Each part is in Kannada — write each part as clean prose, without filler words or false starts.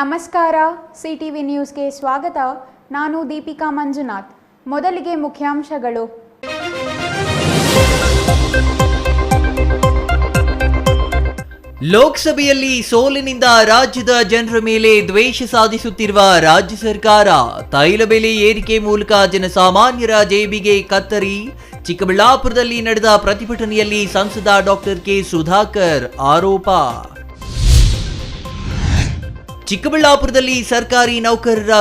ನಮಸ್ಕಾರ, ಸಿಟಿವಿ ನ್ಯೂಸ್ಗೆ ಸ್ವಾಗತ. ನಾನು ದೀಪಿಕಾ ಮಂಜುನಾಥ್. ಮೊದಲಿಗೆ ಮುಖ್ಯಾಂಶಗಳು. ಲೋಕಸಭೆಯಲ್ಲಿ ಸೋಲಿನಿಂದ ರಾಜ್ಯದ ಜನರ ಮೇಲೆ ದ್ವೇಷ ಸಾಧಿಸುತ್ತಿರುವ ರಾಜ್ಯ ಸರ್ಕಾರ, ತೈಲ ಬೆಲೆ ಏರಿಕೆ ಮೂಲಕ ಜನಸಾಮಾನ್ಯರ ಜೇಬಿಗೆ ಕತ್ತರಿ. ಚಿಕ್ಕಬಳ್ಳಾಪುರದಲ್ಲಿ ನಡೆದ ಪ್ರತಿಭಟನೆಯಲ್ಲಿ ಸಂಸದ ಡಾಕ್ಟರ್ ಕೆ ಸುಧಾಕರ್ ಆರೋಪ. ಚಿಕ್ಕಬಳ್ಳಾಪುರದಲ್ಲಿ ಸರ್ಕಾರಿ ನೌಕರರ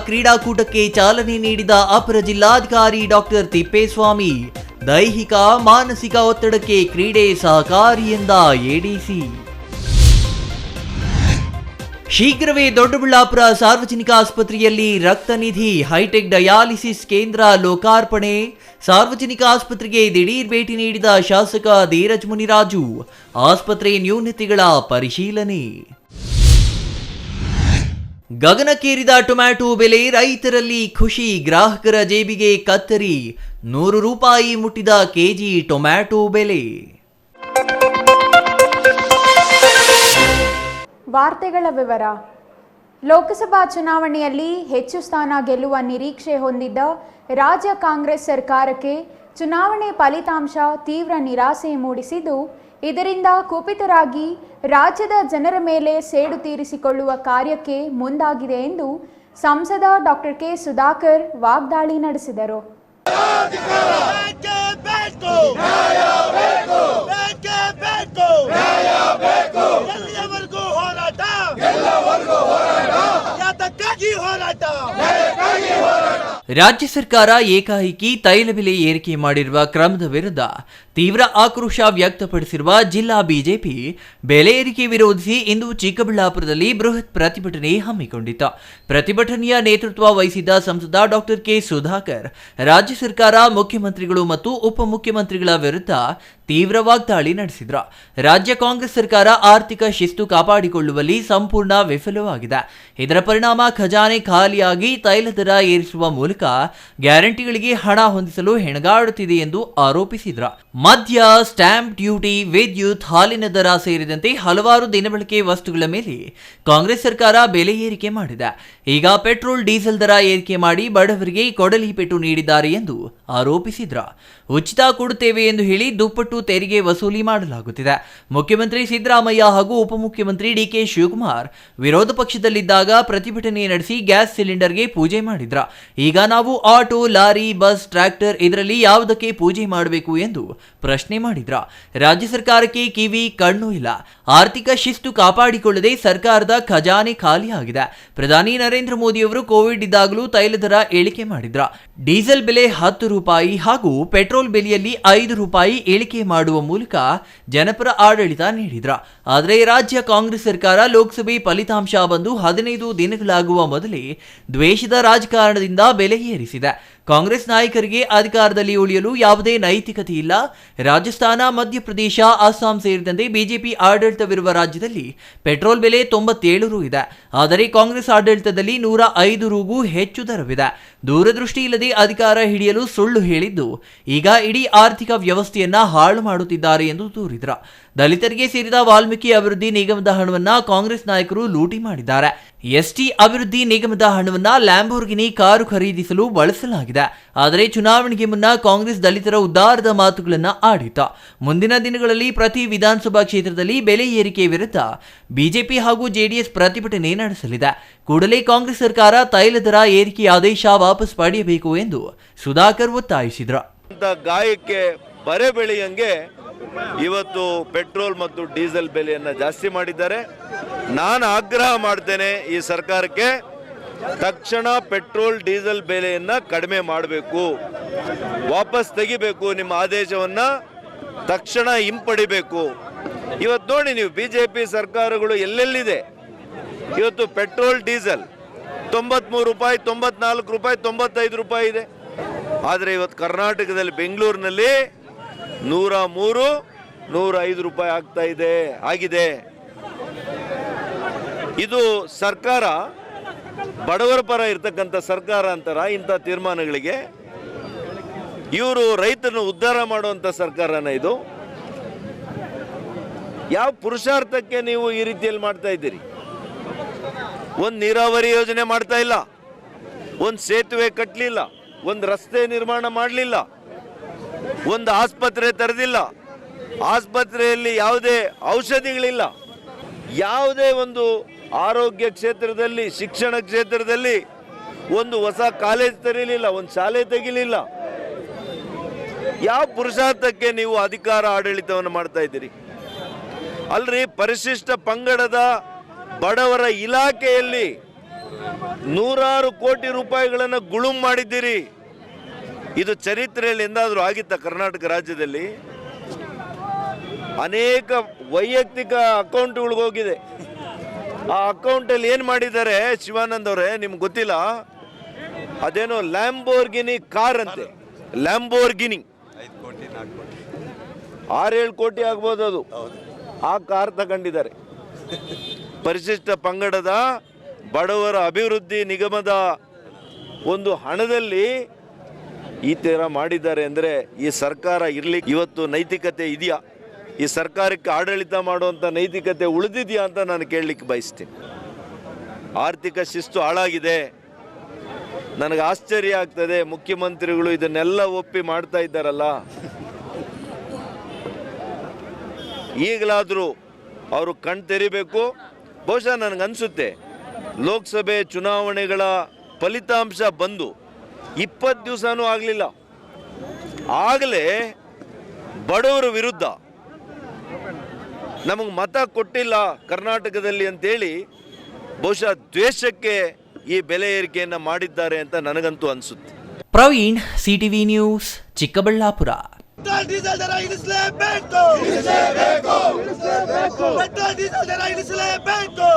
ಕ್ರೀಡಾಕೂಟಕ್ಕೆ ಚಾಲನೆ ನೀಡಿದ ಅಪರ ಜಿಲ್ಲಾಧಿಕಾರಿ ಡಾಕ್ಟರ್ ತಿಪ್ಪೇಸ್ವಾಮಿ. ದೈಹಿಕ ಮಾನಸಿಕ ಒತ್ತಡಕ್ಕೆ ಕ್ರೀಡೆ ಸಹಕಾರಿ ಎಂದ ಎಡಿಸಿ. ಶೀಘ್ರವೇ ದೊಡ್ಡಬಳ್ಳಾಪುರ ಸಾರ್ವಜನಿಕ ಆಸ್ಪತ್ರೆಯಲ್ಲಿ ರಕ್ತ ನಿಧಿ ಹೈಟೆಕ್ ಡಯಾಲಿಸಿಸ್ ಕೇಂದ್ರ ಲೋಕಾರ್ಪಣೆ. ಸಾರ್ವಜನಿಕ ಆಸ್ಪತ್ರೆಗೆ ದಿಢೀರ್ ಭೇಟಿ ನೀಡಿದ ಶಾಸಕ ಧೀರಜ್ ಮುನಿರಾಜು. ಆಸ್ಪತ್ರೆ ನ್ಯೂನತೆಗಳ ಪರಿಶೀಲನೆ. ಗಗನಕ್ಕೇರಿದ ಟೊಮ್ಯಾಟೊ ಬೆಲೆ, ರೈತರಲ್ಲಿ ಖುಷಿ, ಗ್ರಾಹಕರ ಜೇಬಿಗೆ ಕತ್ತರಿ. 100 ರೂಪಾಯಿ ಮುಟ್ಟಿದ ಕೆಜಿ ಟೊಮ್ಯಾಟೊ ಬೆಲೆ. ವಾರ್ತೆಗಳ ವಿವರ. ಲೋಕಸಭಾ ಚುನಾವಣೆಯಲ್ಲಿ ಹೆಚ್ಚು ಸ್ಥಾನ ಗೆಲ್ಲುವ ನಿರೀಕ್ಷೆ ಹೊಂದಿದ್ದ ರಾಜ್ಯ ಕಾಂಗ್ರೆಸ್ ಸರ್ಕಾರಕ್ಕೆ ಚುನಾವಣೆ ಫಲಿತಾಂಶ ತೀವ್ರ ನಿರಾಸೆ ಮೂಡಿಸಿದ್ದು, ಇದರಿಂದ ಕುಪಿತರಾಗಿ ರಾಜ್ಯದ ಜನರ ಮೇಲೆ ಸೇಡು ತೀರಿಸಿಕೊಳ್ಳುವ ಕಾರ್ಯಕ್ಕೆ ಮುಂದಾಗಿದೆ ಎಂದು ಸಂಸದ ಡಾಕ್ಟರ್ ಕೆ ಸುಧಾಕರ್ ವಾಗ್ದಾಳಿ ನಡೆಸಿದರು. ರಾಜ್ಯ ಸರ್ಕಾರ ಏಕಾಏಕಿ ತೈಲ ಬೆಲೆ ಏರಿಕೆ ಮಾಡಿರುವ ಕ್ರಮದ ವಿರುದ್ಧ ತೀವ್ರ ಆಕ್ರೋಶ ವ್ಯಕ್ತಪಡಿಸಿರುವ ಜಿಲ್ಲಾ ಬಿಜೆಪಿ ಬೆಲೆ ಏರಿಕೆ ವಿರೋಧಿಸಿ ಇಂದು ಚಿಕ್ಕಬಳ್ಳಾಪುರದಲ್ಲಿ ಬೃಹತ್ ಪ್ರತಿಭಟನೆ ಹಮ್ಮಿಕೊಂಡಿತ್ತು. ಪ್ರತಿಭಟನೆಯ ನೇತೃತ್ವ ವಹಿಸಿದ್ದ ಸಂಸದ ಡಾಕ್ಟರ್ ಕೆ ಸುಧಾಕರ್ ರಾಜ್ಯ ಸರ್ಕಾರ, ಮುಖ್ಯಮಂತ್ರಿಗಳು ಮತ್ತು ಉಪಮುಖ್ಯಮಂತ್ರಿಗಳ ವಿರುದ್ಧ ತೀವ್ರ ವಾಗ್ದಾಳಿ ನಡೆಸಿದ್ರು. ರಾಜ್ಯ ಕಾಂಗ್ರೆಸ್ ಸರ್ಕಾರ ಆರ್ಥಿಕ ಶಿಸ್ತು ಕಾಪಾಡಿಕೊಳ್ಳುವಲ್ಲಿ ಸಂಪೂರ್ಣ ವಿಫಲವಾಗಿದೆ. ಇದರ ಪರಿಣಾಮ ಖಜಾನೆ ಖಾಲಿಯಾಗಿ ತೈಲ ದರ ಏರಿಸುವ ಮೂಲಕ ಗ್ಯಾರಂಟಿಗಳಿಗೆ ಹಣ ಹೊಂದಿಸಲು ಹೆಣಗಾಡುತ್ತಿದೆ ಎಂದು ಆರೋಪಿಸಿದ್ರು. ಮದ್ಯ, ಸ್ಟಾಂಪ್ ಡ್ಯೂಟಿ, ವಿದ್ಯುತ್, ಹಾಲಿನ ದರ ಸೇರಿದಂತೆ ಹಲವಾರು ದಿನಬಳಕೆ ವಸ್ತುಗಳ ಮೇಲೆ ಕಾಂಗ್ರೆಸ್ ಸರ್ಕಾರ ಬೆಲೆ ಏರಿಕೆ ಮಾಡಿದೆ. ಈಗ ಪೆಟ್ರೋಲ್, ಡೀಸೆಲ್ ದರ ಏರಿಕೆ ಮಾಡಿ ಬಡವರಿಗೆ ಕೊಡಲಿ ಪೆಟ್ಟು ನೀಡಿದ್ದಾರೆ ಎಂದು ಆರೋಪಿಸಿದ್ರು. ಉಚಿತ ಕೊಡುತ್ತೇವೆ ಎಂದು ಹೇಳಿ ದುಪ್ಪಟ್ಟು ತೆರಿಗೆ ವಸೂಲಿ ಮಾಡಲಾಗುತ್ತಿದೆ. ಮುಖ್ಯಮಂತ್ರಿ ಸಿದ್ದರಾಮಯ್ಯ ಹಾಗೂ ಉಪಮುಖ್ಯಮಂತ್ರಿ ಡಿಕೆ ಶಿವಕುಮಾರ್ ವಿರೋಧ ಪಕ್ಷದಲ್ಲಿದ್ದಾಗ ಪ್ರತಿಭಟನೆ ನಡೆಸಿ ಗ್ಯಾಸ್ ಸಿಲಿಂಡರ್ಗೆ ಪೂಜೆ ಮಾಡಿದ್ರ. ಈಗ ನಾವು ಆಟೋ, ಲಾರಿ, ಬಸ್, ಟ್ರ್ಯಾಕ್ಟರ್ ಇದರಲ್ಲಿ ಯಾವುದಕ್ಕೆ ಪೂಜೆ ಮಾಡಬೇಕು ಎಂದು ಪ್ರಶ್ನೆ ಮಾಡಿದ್ರ. ರಾಜ್ಯ ಸರ್ಕಾರಕ್ಕೆ ಕಿವಿ ಕಣ್ಣು ಇಲ್ಲ. ಆರ್ಥಿಕ ಶಿಸ್ತು ಕಾಪಾಡಿಕೊಳ್ಳದೆ ಸರ್ಕಾರದ ಖಜಾನೆ ಖಾಲಿಯಾಗಿದೆ. ಪ್ರಧಾನಿ ನರೇಂದ್ರ ಮೋದಿ ಅವರು ಕೋವಿಡ್ ಇದ್ದಾಗಲೂ ತೈಲ ದರ ಇಳಿಕೆ ಮಾಡಿದ್ರ. ಡೀಸೆಲ್ ಬೆಲೆ 10 ರೂಪಾಯಿ ಹಾಗೂ ಪೆಟ್ರೋಲ್ ಬೆಲೆಯಲ್ಲಿ 5 ರೂಪಾಯಿ ಇಳಿಕೆ ಮಾಡುವ ಮೂಲಕ ಜನಪರ ಆಡಳಿತ ನೀಡಿದ್ರ. ಆದರೆ ರಾಜ್ಯ ಕಾಂಗ್ರೆಸ್ ಸರ್ಕಾರ ಲೋಕಸಭೆ ಫಲಿತಾಂಶ ಬಂದು 15 ದಿನಗಳಾಗುವ ಮೊದಲೇ ದ್ವೇಷದ ರಾಜಕಾರಣದಿಂದ ಬೆಲೆ ಏರಿಸಿದೆ. ಕಾಂಗ್ರೆಸ್ ನಾಯಕರಿಗೆ ಅಧಿಕಾರದಲ್ಲಿ ಉಳಿಯಲು ಯಾವುದೇ ನೈತಿಕತೆ ಇಲ್ಲ. ರಾಜಸ್ಥಾನ, ಮಧ್ಯಪ್ರದೇಶ, ಅಸ್ಸಾಂ ಸೇರಿದಂತೆ ಬಿಜೆಪಿ ಆಡಳಿತವಿರುವ ರಾಜ್ಯದಲ್ಲಿ ಪೆಟ್ರೋಲ್ ಬೆಲೆ 97 ರು ಇದೆ. ಆದರೆ ಕಾಂಗ್ರೆಸ್ ಆಡಳಿತದಲ್ಲಿ 105 ರುಗೂ ಹೆಚ್ಚು ದರವಿದೆ. ದೂರದೃಷ್ಟಿ ಇಲ್ಲದೆ ಅಧಿಕಾರ ಹಿಡಿಯಲು ಸುಳ್ಳು ಹೇಳಿದ್ದು ಈಗ ಇಡೀ ಆರ್ಥಿಕ ವ್ಯವಸ್ಥೆಯನ್ನ ಹಾಳು ಮಾಡುತ್ತಿದ್ದಾರೆ ಎಂದು ದೂರಿದ್ರು. ದಲಿತರಿಗೆ ಸೇರಿದ ವಾಲ್ಮೀಕಿ ಅಭಿವೃದ್ಧಿ ನಿಗಮದ ಹಣವನ್ನ ಕಾಂಗ್ರೆಸ್ ನಾಯಕರು ಲೂಟಿ ಮಾಡಿದ್ದಾರೆ. ಎಸ್ಟಿ ಅಭಿವೃದ್ಧಿ ನಿಗಮದ ಹಣವನ್ನ ಲ್ಯಾಂಬೋರ್ಗಿನಿ ಕಾರು ಖರೀದಿಸಲು ಬಳಸಲಾಗಿದೆ. ಆದರೆ ಚುನಾವಣೆಗೆ ಮುನ್ನ ಕಾಂಗ್ರೆಸ್ ದಲಿತರ ಉದ್ದಾರದ ಮಾತುಗಳನ್ನ ಆಡಿತು. ಮುಂದಿನ ದಿನಗಳಲ್ಲಿ ಪ್ರತಿ ವಿಧಾನಸಭಾ ಕ್ಷೇತ್ರದಲ್ಲಿ ಬೆಲೆ ಏರಿಕೆ ವಿರುದ್ಧ ಬಿಜೆಪಿ ಹಾಗೂ ಜೆಡಿಎಸ್ ಪ್ರತಿಭಟನೆ ನಡೆಸಲಿದೆ. ಕೂಡಲೇ ಕಾಂಗ್ರೆಸ್ ಸರ್ಕಾರ ತೈಲ ದರ ಏರಿಕೆ ಆದೇಶ ವಾಪಸ್ ಪಡೆಯಬೇಕು ಎಂದು ಸುಧಾಕರ್ ಒತ್ತಾಯಿಸಿದ್ರು. ಗಾಯಕ್ಕೆ ಬರೆ ಬೆಳೆಯಂಗೆ ಇವತ್ತು ಪೆಟ್ರೋಲ್ ಮತ್ತು ಡೀಸೆಲ್ ಬೆಲೆಯನ್ನು ಜಾಸ್ತಿ ಮಾಡಿದ್ದಾರೆ. ನಾನು ಆಗ್ರಹ ಮಾಡ್ತೇನೆ, ಈ ಸರ್ಕಾರಕ್ಕೆ ತಕ್ಷಣ ಪೆಟ್ರೋಲ್ ಡೀಸೆಲ್ ಬೆಲೆಯನ್ನು ಕಡಿಮೆ ಮಾಡಬೇಕು, ವಾಪಸ್ ತೆಗಿಬೇಕು, ನಿಮ್ಮ ಆದೇಶವನ್ನು ತಕ್ಷಣ ಹಿಂಪಡಿಬೇಕು. ಇವತ್ತು ನೋಡಿ ನೀವು ಬಿಜೆಪಿ ಸರ್ಕಾರಗಳು ಎಲ್ಲೆಲ್ಲಿದೆ, ಇವತ್ತು ಪೆಟ್ರೋಲ್ ಡೀಸೆಲ್ 93 ರೂಪಾಯಿ, 94 ರೂಪಾಯಿ, 95 ರೂಪಾಯಿ ಇದೆ. ಆದರೆ ಇವತ್ತು ಕರ್ನಾಟಕದಲ್ಲಿ ಬೆಂಗಳೂರಿನಲ್ಲಿ 103, 105 ರೂಪಾಯಿ ಆಗಿದೆ. ಇದು ಸರ್ಕಾರ ಬಡವರ ಪರ ಇರ್ತಕ್ಕಂಥ ಸರ್ಕಾರ ಅಂತಾರ ಇಂಥ ತೀರ್ಮಾನಗಳಿಗೆ? ಇವರು ರೈತರನ್ನು ಉದ್ಧಾರ ಮಾಡುವಂಥ ಸರ್ಕಾರನ ಇದು? ಯಾವ ಪುರುಷಾರ್ಥಕ್ಕೆ ನೀವು ಈ ರೀತಿಯಲ್ಲಿ ಮಾಡ್ತಾ ಇದ್ದೀರಿ? ಒಂದು ನೀರಾವರಿ ಯೋಜನೆ ಮಾಡ್ತಾ ಇಲ್ಲ, ಒಂದು ಸೇತುವೆ ಕಟ್ಟಲಿಲ್ಲ, ಒಂದು ರಸ್ತೆ ನಿರ್ಮಾಣ ಮಾಡಲಿಲ್ಲ, ಒಂದು ಆಸ್ಪತ್ರೆ ತೆರೆದಿಲ್ಲ, ಆಸ್ಪತ್ರೆಯಲ್ಲಿ ಯಾವುದೇ ಔಷಧಿಗಳಿಲ್ಲ, ಯಾವುದೇ ಒಂದು ಆರೋಗ್ಯ ಕ್ಷೇತ್ರದಲ್ಲಿ, ಶಿಕ್ಷಣ ಕ್ಷೇತ್ರದಲ್ಲಿ ಒಂದು ಹೊಸ ಕಾಲೇಜ್ ತೆರೀಲಿಲ್ಲ, ಒಂದು ಶಾಲೆ ತೆಗಿಲಿಲ್ಲ. ಯಾವ ಪುರುಷಾರ್ಥಕ್ಕೆ ನೀವು ಅಧಿಕಾರ ಆಡಳಿತವನ್ನು ಮಾಡ್ತಾ ಇದ್ದೀರಿ? ಅಲ್ರಿ, ಪರಿಶಿಷ್ಟ ಪಂಗಡದ ಬಡವರ ಇಲಾಖೆಯಲ್ಲಿ ನೂರಾರು ಕೋಟಿ ರೂಪಾಯಿಗಳನ್ನು ಗುಳುಂ ಮಾಡಿದ್ದೀರಿ. ಇದು ಚರಿತ್ರೆಯಲ್ಲಿ ಎಂದಾದರೂ ಆಗಿತ್ತ ಕರ್ನಾಟಕ ರಾಜ್ಯದಲ್ಲಿ? ಅನೇಕ ವೈಯಕ್ತಿಕ ಅಕೌಂಟ್ಗಳಿಗೆ ಹೋಗಿದೆ. ಆ ಅಕೌಂಟಲ್ಲಿ ಏನು ಮಾಡಿದ್ದಾರೆ ಶಿವಾನಂದ್ ಅವರೇ, ನಿಮ್ಗೆ ಗೊತ್ತಿಲ್ಲ? ಅದೇನೋ ಲ್ಯಾಂಬೋರ್ಗಿನಿ ಕಾರ್ ಅಂತೆ, ಲ್ಯಾಂಬೋರ್ಗಿನಿ 6-7 ಕೋಟಿ ಆಗ್ಬೋದು ಅದು. ಆ ಕಾರ್ ತಗೊಂಡಿದ್ದಾರೆ. ಪರಿಶಿಷ್ಟ ಪಂಗಡದ ಬಡವರ ಅಭಿವೃದ್ಧಿ ನಿಗಮದ ಒಂದು ಹಣದಲ್ಲಿ ಈ ಥರ ಮಾಡಿದ್ದಾರೆ ಅಂದರೆ ಈ ಸರ್ಕಾರ ಇರ್ಲಿಕ್ಕೆ ಇವತ್ತು ನೈತಿಕತೆ ಇದೆಯಾ? ಈ ಸರ್ಕಾರಕ್ಕೆ ಆಡಳಿತ ಮಾಡುವಂಥ ನೈತಿಕತೆ ಉಳಿದಿದೆಯಾ ಅಂತ ನಾನು ಕೇಳಲಿಕ್ಕೆ ಬಯಸ್ತೀನಿ. ಆರ್ಥಿಕ ಶಿಸ್ತು ಹಾಳಾಗಿದೆ. ನನಗೆ ಆಶ್ಚರ್ಯ ಆಗ್ತದೆ, ಮುಖ್ಯಮಂತ್ರಿಗಳು ಇದನ್ನೆಲ್ಲ ಒಪ್ಪಿ ಮಾಡ್ತಾ ಇದ್ದಾರಲ್ಲ. ಈಗಲಾದರೂ ಅವರು ಕಣ್ ತೆರಿಬೇಕು. ಬಹುಶಃ ನನಗನ್ಸುತ್ತೆ ಲೋಕಸಭೆ ಚುನಾವಣೆಗಳ ಫಲಿತಾಂಶ ಬಂದು 20 ದಿವಸನೂ ಆಗಲಿಲ್ಲ, ಆಗಲೇ ಬಡವರ ವಿರುದ್ಧ ನಮಗೆ ಮತ ಕೊಟ್ಟಿಲ್ಲ ಕರ್ನಾಟಕದಲ್ಲಿ ಅಂತೇಳಿ ಬಹುಶಃ ದ್ವೇಷಕ್ಕೆ ಈ ಬೆಲೆ ಏರಿಕೆಯನ್ನು ಮಾಡಿದ್ದಾರೆ ಅಂತ ನನಗಂತೂ ಅನಿಸುತ್ತೆ. Praveen, CTV news, Chikkaballapur. Petrol diesel ದರ ಇಳಿಸಲೇಬೇಕು, ಪೆಟ್ರೋಲ್ ಡೀಸೆಲ್ ದರ ಇಳಿಸಲೇಬೇಕು,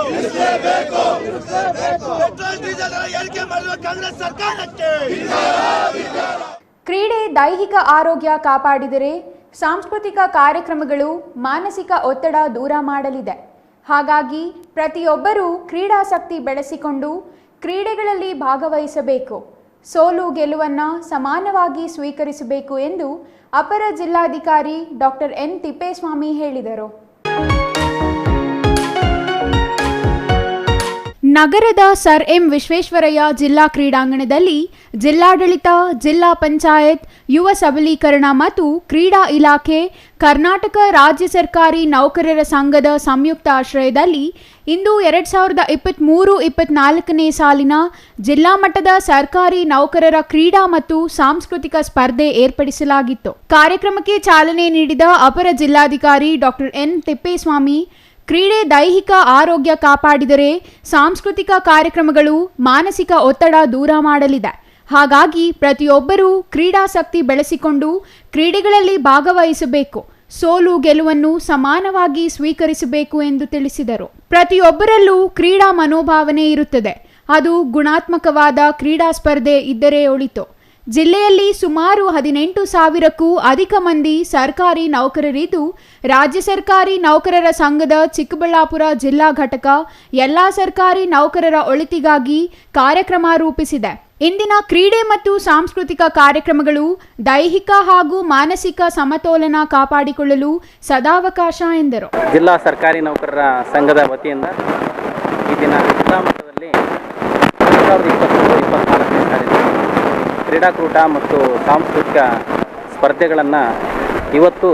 ಪೆಟ್ರೋಲ್ ಡೀಸೆಲ್ ದರ ಏರಿಕೆ ಮಾಡಿರುವ ಕಾಂಗ್ರೆಸ್ ಸರ್ಕಾರಕ್ಕೆ. ಕ್ರೀಡೆ ದೈಹಿಕ ಆರೋಗ್ಯ ಕಾಪಾಡಿದರೆ ಸಾಂಸ್ಕೃತಿಕ ಕಾರ್ಯಕ್ರಮಗಳು ಮಾನಸಿಕ ಒತ್ತಡ ದೂರ ಮಾಡಲಿದೆ. ಹಾಗಾಗಿ ಪ್ರತಿಯೊಬ್ಬರೂ ಕ್ರೀಡಾಸಕ್ತಿ ಬೆಳೆಸಿಕೊಂಡು ಕ್ರೀಡೆಗಳಲ್ಲಿ ಭಾಗವಹಿಸಬೇಕು. ಸೋಲು ಗೆಲುವನ್ನು ಸಮಾನವಾಗಿ ಸ್ವೀಕರಿಸಬೇಕು ಎಂದು ಅಪರ ಜಿಲ್ಲಾಧಿಕಾರಿ ಡಾಕ್ಟರ್ ಎನ್ ತಿಪ್ಪೇಸ್ವಾಮಿ ಹೇಳಿದರು. ನಗರದ ಸರ್ ಎಂ ವಿಶ್ವೇಶ್ವರಯ್ಯ ಜಿಲ್ಲಾ ಕ್ರೀಡಾಂಗಣದಲ್ಲಿ ಜಿಲ್ಲಾಡಳಿತ, ಜಿಲ್ಲಾ ಪಂಚಾಯತ್, ಯುವ ಸಬಲೀಕರಣ ಮತ್ತು ಕ್ರೀಡಾ ಇಲಾಖೆ, ಕರ್ನಾಟಕ ರಾಜ್ಯ ಸರ್ಕಾರಿ ನೌಕರರ ಸಂಘದ ಸಂಯುಕ್ತ ಆಶ್ರಯದಲ್ಲಿ ಇಂದು 2023-24ನೇ ಸಾಲಿನ ಜಿಲ್ಲಾ ಮಟ್ಟದ ಸರ್ಕಾರಿ ನೌಕರರ ಕ್ರೀಡಾ ಮತ್ತು ಸಾಂಸ್ಕೃತಿಕ ಸ್ಪರ್ಧೆ ಏರ್ಪಡಿಸಲಾಗಿತ್ತು. ಕಾರ್ಯಕ್ರಮಕ್ಕೆ ಚಾಲನೆ ನೀಡಿದ ಅಪರ ಜಿಲ್ಲಾಧಿಕಾರಿ ಡಾಕ್ಟರ್ ಎನ್ ತಿಪ್ಪೇಸ್ವಾಮಿ, ಕ್ರೀಡೆ ದೈಹಿಕ ಆರೋಗ್ಯ ಕಾಪಾಡಿದರೆ ಸಾಂಸ್ಕೃತಿಕ ಕಾರ್ಯಕ್ರಮಗಳು ಮಾನಸಿಕ ಒತ್ತಡ ದೂರ ಮಾಡಲಿದೆ. ಹಾಗಾಗಿ ಪ್ರತಿಯೊಬ್ಬರೂ ಕ್ರೀಡಾಸಕ್ತಿ ಬೆಳೆಸಿಕೊಂಡು ಕ್ರೀಡೆಗಳಲ್ಲಿ ಭಾಗವಹಿಸಬೇಕು. ಸೋಲು ಗೆಲುವನ್ನು ಸಮಾನವಾಗಿ ಸ್ವೀಕರಿಸಬೇಕು ಎಂದು ತಿಳಿಸಿದರು. ಪ್ರತಿಯೊಬ್ಬರಲ್ಲೂ ಕ್ರೀಡಾ ಮನೋಭಾವನೆ ಇರುತ್ತದೆ. ಅದು ಗುಣಾತ್ಮಕವಾದ ಕ್ರೀಡಾ ಸ್ಪರ್ಧೆ ಇದ್ದರೆ ಒಳಿತು. ಜಿಲ್ಲೆಯಲ್ಲಿ ಸುಮಾರು 18,000ಕ್ಕೂ ಅಧಿಕ ಮಂದಿ ಸರ್ಕಾರಿ ನೌಕರರಿದ್ದು, ರಾಜ್ಯ ಸರ್ಕಾರಿ ನೌಕರರ ಸಂಘದ ಚಿಕ್ಕಬಳ್ಳಾಪುರ ಜಿಲ್ಲಾ ಘಟಕ ಎಲ್ಲ ಸರ್ಕಾರಿ ನೌಕರರ ಒಳಿತಿಗಾಗಿ ಕಾರ್ಯಕ್ರಮ ರೂಪಿಸಿದೆ. ಇಂದಿನ ಕ್ರೀಡೆ ಮತ್ತು ಸಾಂಸ್ಕೃತಿಕ ಕಾರ್ಯಕ್ರಮಗಳು ದೈಹಿಕ ಹಾಗೂ ಮಾನಸಿಕ ಸಮತೋಲನ ಕಾಪಾಡಿಕೊಳ್ಳಲು ಸದಾವಕಾಶ ಎಂದರು. ಜಿಲ್ಲಾ ಸರ್ಕಾರಿ ನೌಕರರ ಸಂಘದ ವತಿಯಿಂದ ಈ ದಿನ ಜಿಲ್ಲಾ ಮಟ್ಟದಲ್ಲಿ 2023-24ನೇ ಸಾಲಿನ ಕ್ರೀಡಾಕೂಟ ಮತ್ತು ಸಾಂಸ್ಕೃತಿಕ ಸ್ಪರ್ಧೆಗಳನ್ನು ಇವತ್ತು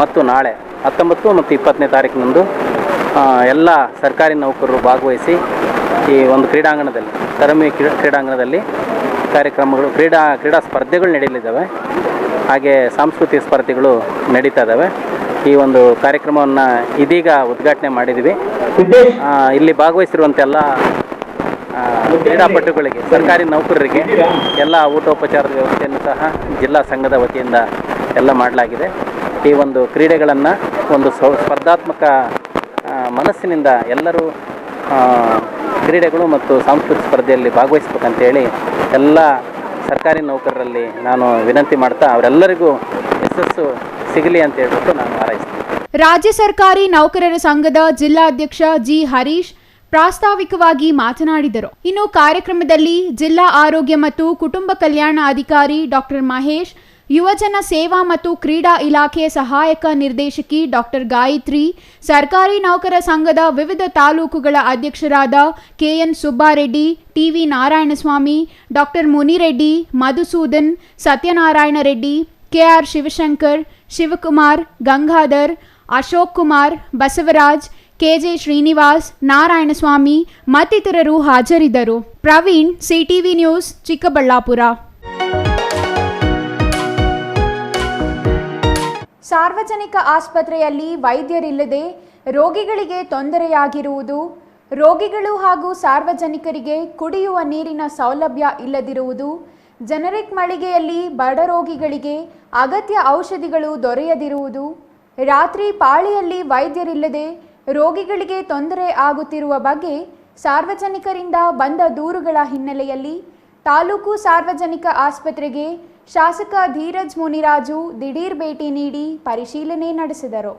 ಮತ್ತು ನಾಳೆ 19 ಮತ್ತು 20ನೇ ತಾರೀಕಿನಂದು ಎಲ್ಲ ಸರ್ಕಾರಿ ನೌಕರರು ಭಾಗವಹಿಸಿ ಈ ಒಂದು ಕ್ರೀಡಾಂಗಣದಲ್ಲಿ, ತರಮಿ ಕ್ರೀಡಾಂಗಣದಲ್ಲಿ ಕಾರ್ಯಕ್ರಮಗಳು, ಕ್ರೀಡಾ ಸ್ಪರ್ಧೆಗಳು ನಡೆಯಲಿದ್ದಾವೆ. ಹಾಗೆ ಸಾಂಸ್ಕೃತಿಕ ಸ್ಪರ್ಧೆಗಳು ನಡೀತಾ ಇದ್ದಾವೆ. ಈ ಒಂದು ಕಾರ್ಯಕ್ರಮವನ್ನು ಇದೀಗ ಉದ್ಘಾಟನೆ ಮಾಡಿದ್ದೀವಿ. ಇಲ್ಲಿ ಭಾಗವಹಿಸಿರುವಂಥ ಎಲ್ಲ ಕ್ರೀಡಾಪಟುಗಳಿಗೆ, ಸರ್ಕಾರಿ ನೌಕರರಿಗೆ ಎಲ್ಲ ಊಟೋಪಚಾರದ ವ್ಯವಸ್ಥೆಯನ್ನು ಸಹ ಜಿಲ್ಲಾ ಸಂಘದ ವತಿಯಿಂದ ಎಲ್ಲ ಮಾಡಲಾಗಿದೆ. ಈ ಒಂದು ಕ್ರೀಡೆಗಳನ್ನು ಒಂದು ಸ್ಪರ್ಧಾತ್ಮಕ ಮನಸ್ಸಿನಿಂದ ಎಲ್ಲರೂ ಕ್ರೀಡೆಗಳು ಮತ್ತು ಸಾಂಸ್ಕೃತಿಕ ಸ್ಪರ್ಧೆಯಲ್ಲಿ ಭಾಗವಹಿಸಬೇಕಂತೇಳಿ ಎಲ್ಲ ಸರ್ಕಾರಿ ನೌಕರರಲ್ಲಿ ನಾನು ವಿನಂತಿ ಮಾಡ್ತಾ ಅವರೆಲ್ಲರಿಗೂ ಯಶಸ್ಸು ಸಿಗಲಿ ಅಂತ ಹೇಳ್ಬಿಟ್ಟು ನಾನು ಹಾರೈಸ್ತೀನಿ. ರಾಜ್ಯ ಸರ್ಕಾರಿ ನೌಕರರ ಸಂಘದ ಜಿಲ್ಲಾಧ್ಯಕ್ಷ ಜಿ ಹರೀಶ್ ಪ್ರಾಸ್ತಾವಿಕವಾಗಿ ಮಾತನಾಡಿದರು. ಇನ್ನು ಕಾರ್ಯಕ್ರಮದಲ್ಲಿ ಜಿಲ್ಲಾ ಆರೋಗ್ಯ ಮತ್ತು ಕುಟುಂಬ ಕಲ್ಯಾಣ ಅಧಿಕಾರಿ ಡಾಕ್ಟರ್ ಮಹೇಶ್, ಯುವಜನ ಸೇವಾ ಮತ್ತು ಕ್ರೀಡಾ ಇಲಾಖೆ ಸಹಾಯಕ ನಿರ್ದೇಶಕಿ ಡಾಕ್ಟರ್ ಗಾಯತ್ರಿ, ಸರ್ಕಾರಿ ನೌಕರ ಸಂಘದ ವಿವಿಧ ತಾಲೂಕುಗಳ ಅಧ್ಯಕ್ಷರಾದ KN Subbareddy, TV Narayanaswamy, doctor Munireddy, Madhusudan, Satyanarayana Reddy, KR Shivashankar, Shivakumar, Gangadhar, Ashok Kumar, Basavaraj, KJ Srinivas, Narayanaswamy ಮತ್ತಿತರರು ಹಾಜರಿದ್ದರು. Praveen, CTV news, Chikkaballapur. ಸಾರ್ವಜನಿಕ ಆಸ್ಪತ್ರೆಯಲ್ಲಿ ವೈದ್ಯರಿಲ್ಲದೆ ರೋಗಿಗಳಿಗೆ ತೊಂದರೆಯಾಗಿರುವುದು, ರೋಗಿಗಳು ಹಾಗೂ ಸಾರ್ವಜನಿಕರಿಗೆ ಕುಡಿಯುವ ನೀರಿನ ಸೌಲಭ್ಯ ಇಲ್ಲದಿರುವುದು, ಜನರಿಕ್ ಮಳಿಗೆಯಲ್ಲಿ ಬಡ ರೋಗಿಗಳಿಗೆ ಅಗತ್ಯ ಔಷಧಿಗಳು ದೊರೆಯದಿರುವುದು, ರಾತ್ರಿ ಪಾಳಿಯಲ್ಲಿ ವೈದ್ಯರಿಲ್ಲದೆ ರೋಗಿಗಳಿಗೆ ತೊಂದರೆ ಆಗುತ್ತಿರುವ ಬಗ್ಗೆ ಸಾರ್ವಜನಿಕರಿಂದ ಬಂದ ದೂರುಗಳ ಹಿನ್ನೆಲೆಯಲ್ಲಿ ತಾಲೂಕು ಸಾರ್ವಜನಿಕ ಆಸ್ಪತ್ರೆಗೆ ಶಾಸಕ ಧೀರಜ್ ಮುನಿರಾಜು ದಿಢೀರ್ ಭೇಟಿ ನೀಡಿ ಪರಿಶೀಲನೆ ನಡೆಸಿದರು.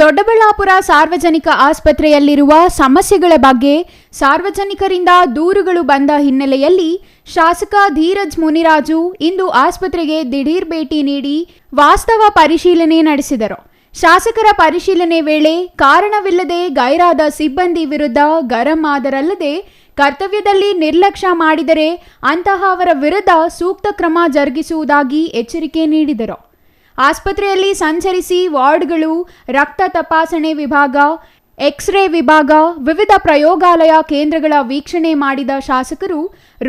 ದೊಡ್ಡಬಳ್ಳಾಪುರ ಸಾರ್ವಜನಿಕ ಆಸ್ಪತ್ರೆಯಲ್ಲಿರುವ ಸಮಸ್ಯೆಗಳ ಬಗ್ಗೆ ಸಾರ್ವಜನಿಕರಿಂದ ದೂರುಗಳು ಬಂದ ಹಿನ್ನೆಲೆಯಲ್ಲಿ ಶಾಸಕ ಧೀರಜ್ ಮುನಿರಾಜು ಇಂದು ಆಸ್ಪತ್ರೆಗೆ ದಿಢೀರ್ ಭೇಟಿ ನೀಡಿ ವಾಸ್ತವ ಪರಿಶೀಲನೆ ನಡೆಸಿದರು. ಶಾಸಕರ ಪರಿಶೀಲನೆ ವೇಳೆ ಕಾರಣವಿಲ್ಲದೆ ಗೈರಾದ ಸಿಬ್ಬಂದಿ ವಿರುದ್ಧ ಗರಂ ಆದರಲ್ಲದೆ ಕರ್ತವ್ಯದಲ್ಲಿ ನಿರ್ಲಕ್ಷ್ಯ ಮಾಡಿದರೆ ಅಂತಹವರ ವಿರುದ್ಧ ಸೂಕ್ತ ಕ್ರಮ ಜರುಗಿಸುವುದಾಗಿ ಎಚ್ಚರಿಕೆ ನೀಡಿದರು. ಆಸ್ಪತ್ರೆಯಲ್ಲಿ ಸಂಚರಿಸಿ ವಾರ್ಡ್ಗಳು, ರಕ್ತ ತಪಾಸಣೆ ವಿಭಾಗ, ಎಕ್ಸ್ರೇ ವಿಭಾಗ, ವಿವಿಧ ಪ್ರಯೋಗಾಲಯ ಕೇಂದ್ರಗಳ ವೀಕ್ಷಣೆ ಮಾಡಿದ ಶಾಸಕರು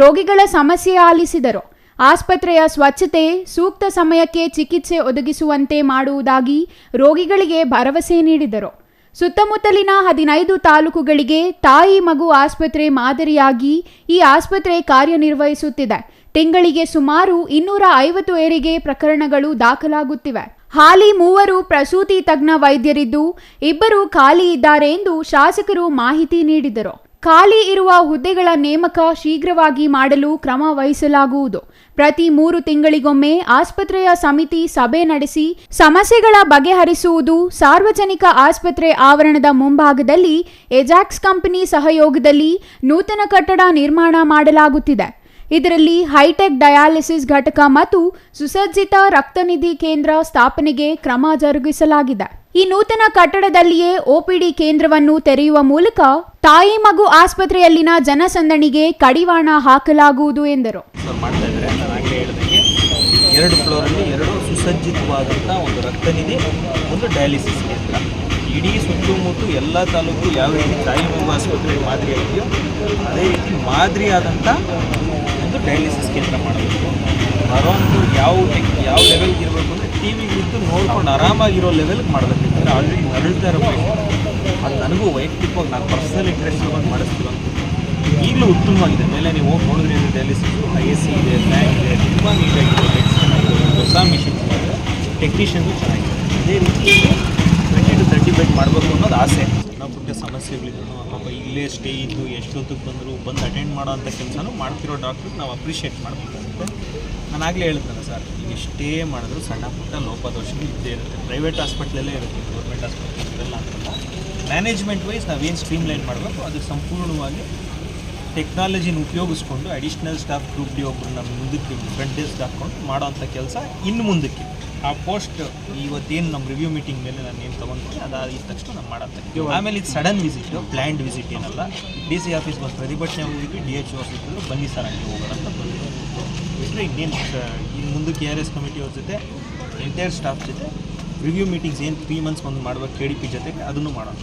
ರೋಗಿಗಳ ಸಮಸ್ಯೆ ಆಲಿಸಿದರು. ಆಸ್ಪತ್ರೆಯ ಸ್ವಚ್ಛತೆ, ಸೂಕ್ತ ಸಮಯಕ್ಕೆ ಚಿಕಿತ್ಸೆ ಒದಗಿಸುವಂತೆ ಮಾಡುವುದಾಗಿ ರೋಗಿಗಳಿಗೆ ಭರವಸೆ ನೀಡಿದರು. ಸುತ್ತಮುತ್ತಲಿನ 15 ತಾಲೂಕುಗಳಿಗೆ ತಾಯಿ ಮಗು ಆಸ್ಪತ್ರೆ ಮಾದರಿಯಾಗಿ ಈ ಆಸ್ಪತ್ರೆ ಕಾರ್ಯನಿರ್ವಹಿಸುತ್ತಿದೆ. ತಿಂಗಳಿಗೆ ಸುಮಾರು 250 ಹೆರಿಗೆ ಪ್ರಕರಣಗಳು ದಾಖಲಾಗುತ್ತಿವೆ. ಹಾಲಿ 3 ಪ್ರಸೂತಿ ತಜ್ಞ ವೈದ್ಯರಿದ್ದು 2 ಖಾಲಿ ಇದ್ದಾರೆ ಎಂದು ಶಾಸಕರು ಮಾಹಿತಿ ನೀಡಿದರು. ಖಾಲಿ ಇರುವ ಹುದ್ದೆಗಳ ನೇಮಕ ಶೀಘ್ರವಾಗಿ ಮಾಡಲು ಕ್ರಮ ವಹಿಸಲಾಗುವುದು. ಪ್ರತಿ 3 ತಿಂಗಳಿಗೊಮ್ಮೆ ಆಸ್ಪತ್ರೆಯ ಸಮಿತಿ ಸಭೆ ನಡೆಸಿ ಸಮಸ್ಯೆಗಳ ಬಗೆಹರಿಸುವುದು. ಸಾರ್ವಜನಿಕ ಆಸ್ಪತ್ರೆ ಆವರಣದ ಮುಂಭಾಗದಲ್ಲಿ ಎಜಾಕ್ಸ್ ಕಂಪನಿ ಸಹಯೋಗದಲ್ಲಿ ನೂತನ ಕಟ್ಟಡ ನಿರ್ಮಾಣ ಮಾಡಲಾಗುತ್ತಿದೆ. ಇದರಲ್ಲಿ ಹೈಟೆಕ್ ಡಯಾಲಿಸಿಸ್ ಘಟಕ ಮತ್ತು ಸುಸಜ್ಜಿತ ರಕ್ತನಿಧಿ ಕೇಂದ್ರ ಸ್ಥಾಪನೆಗೆ ಕ್ರಮ ಜರುಗಿಸಲಾಗಿದೆ. ಈ ನೂತನ ಕಟ್ಟಡದಲ್ಲಿಯೇ ಒಪಿಡಿ ಕೇಂದ್ರವನ್ನು ತೆರೆಯುವ ಮೂಲಕ ತಾಯಿ ಮಗು ಆಸ್ಪತ್ರೆಯಲ್ಲಿನ ಜನಸಂದಣಿಗೆ ಕಡಿವಾಣ ಹಾಕಲಾಗುವುದು ಎಂದರು. 2 ಫ್ಲೋರಲ್ಲಿ 2 ಸುಸಜ್ಜಿತವಾದಂಥ ಒಂದು ರಕ್ತನಿಧಿ, ಒಂದು ಡಯಾಲಿಸಿಸ್ ಕೇಂದ್ರ. ಇಡೀ ಸುತ್ತಮುತ್ತ ಎಲ್ಲ ತಾಲೂಕು ಯಾವ ರೀತಿ ತಾಯಿ ಮಗು ಆಸ್ಪತ್ರೆ ಮಾದರಿಯಾಗಿದೆಯೋ ಅದೇ ರೀತಿ ಮಾದರಿಯಾದಂಥ ಒಂದು ಡಯಾಲಿಸಿಸ್ ಕೇಂದ್ರ ಮಾಡಬೇಕು. ಬರೋಂಥವ್ರು ಯಾವ ಲೆವೆಲ್ಗೆ ಇರಬೇಕು ಅಂದರೆ ಟಿ ವಿಗಿದ್ದು ನೋಡ್ಕೊಂಡು ಆರಾಮಾಗಿರೋ ಲೆವೆಲ್ಗೆ ಮಾಡಬೇಕು. ಯಾಕಂದರೆ ಆಲ್ರೆಡಿ ನರಳ್ತಾ ಇರೋ ಅದು ನನಗೂ ವೈಯಕ್ತಿಕವಾಗಿ ನಾನು ಪರ್ಸನಲ್ ಇಂಟ್ರೆಸ್ಟ್ ಬಂದು ಮಾಡಿಸ್ತೀವಿ ಅಂತ ಈಗಲೂ ಉತ್ತಮವಾಗಿದೆ. ಮೇಲೆ ನೀವು ಹೋಗಿ ನೋಡಿದ್ರೆ ಡಯಾಲಿಸಿಸ್ AC ಇದೆ, ಫ್ಯಾನ್ ಇದೆ, ತುಂಬ ನೀಟಾಗಿದೆ, ಬೆಡ್ಸ್ ಚೆನ್ನಾಗಿದೆ, ಹೊಸ ಮಿಷಿನ್ಸ್ ಇದೆ, ಟೆಕ್ನಿಷಿಯನ್ಸು ಚೆನ್ನಾಗಿದೆ. ಅದೇ ರೀತಿ 20 to 30 ಬೆಡ್ ಮಾಡಬೇಕು ಅನ್ನೋದು ಆಸೆ. ಸಣ್ಣ ಪುಟ್ಟ ಸಮಸ್ಯೆಗಳಿದ್ರು ಪಾಪ ಇಲ್ಲೇ ಸ್ಟೇ ಇದ್ದು ಎಷ್ಟೊತ್ತಿಗೆ ಬಂದು ಅಟೆಂಡ್ ಮಾಡೋ ಅಂಥ ಕೆಲಸನೂ ಮಾಡ್ತಿರೋ ಡಾಕ್ಟ್ರಿಗೆ ನಾವು ಅಪ್ರಿಷಿಯೇಟ್ ಮಾಡಬೇಕಾಗುತ್ತೆ. ನಾನು ಆಗಲೇ ಹೇಳಿದ್ನಲ್ಲ ಸರ್, ಈಗ ಎಷ್ಟೇ ಮಾಡಿದ್ರು ಸಣ್ಣ ಪುಟ್ಟ ಲೋಪದೋಷಗಳು ಇದ್ದೇ ಇರುತ್ತೆ. ಪ್ರೈವೇಟ್ ಹಾಸ್ಪಿಟ್ಲಲ್ಲೇ ಇರುತ್ತೆ, ಗೌರ್ಮೆಂಟ್ ಹಾಸ್ಪಿಟ್ಲ್ ಇರಲ್ಲ ಅಂತಲ್ಲ. ಮ್ಯಾನೇಜ್ಮೆಂಟ್ ವೈಸ್ ನಾವೇನು ಸ್ಟ್ರೀಮ್ಲೈನ್ ಮಾಡಬೇಕು ಅದು ಸಂಪೂರ್ಣವಾಗಿ ಟೆಕ್ನಾಲಜಿನ ಉಪಯೋಗಿಸ್ಕೊಂಡು ಅಡಿಷ್ನಲ್ ಸ್ಟಾಫ್ ಗ್ರೂಪ್ ಡಿ ಒಬ್ಬರನ್ನ ಮುಂದಕ್ಕೆ ಫ್ರಂಟ್ ಡೆಸ್ಕ್ ಹಾಕ್ಕೊಂಡು ಮಾಡೋಂಥ ಕೆಲಸ ಇನ್ನು ಮುಂದಕ್ಕೆ ಆ ಪೋಸ್ಟ್ ಇವತ್ತೇನು ನಮ್ಮ ರಿವ್ಯೂ ಮೀಟಿಂಗ್ ಮೇಲೆ ನಾನು ಏನು ತೊಗೊಂಡ್ತೀನಿ ಅದಾದ ತಕ್ಷಣ ನಾನು ಮಾಡೋಂಥ. ಆಮೇಲೆ ಇದು ಸಡನ್ ವಿಸಿಟು, ಪ್ಲ್ಯಾಂಡ್ ವಿಸಿಟ್ ಏನಲ್ಲ. DC ಆಫೀಸ್ಗೆ ಒಂದು ಪ್ರತಿಭಟನೆ ಹೋಗಿದ್ವಿ, DHO ಆಫೀಸ್ಗಳು ಬನ್ನಿ ಸರ್ ಹಂಗೆ ಹೋಗೋಣ ಅಂತ ಬಂದಿದ್ದು ಬಿಟ್ಟರೆ ಇನ್ನೇನು ಇನ್ನು ಮುಂದಕ್ಕೆ ARS ಕಮಿಟಿ ಅವ್ರ ಜೊತೆ ಎಂಟೈರ್ ಸ್ಟಾಫ್ ಜೊತೆ ರಿವ್ಯೂ ಮೀಟಿಂಗ್ಸ್ ಏನು 3 months ಒಂದು ಮಾಡ್ಬೇಕು KDP ಜೊತೆಗೆ ಅದನ್ನು ಮಾಡೋಣ.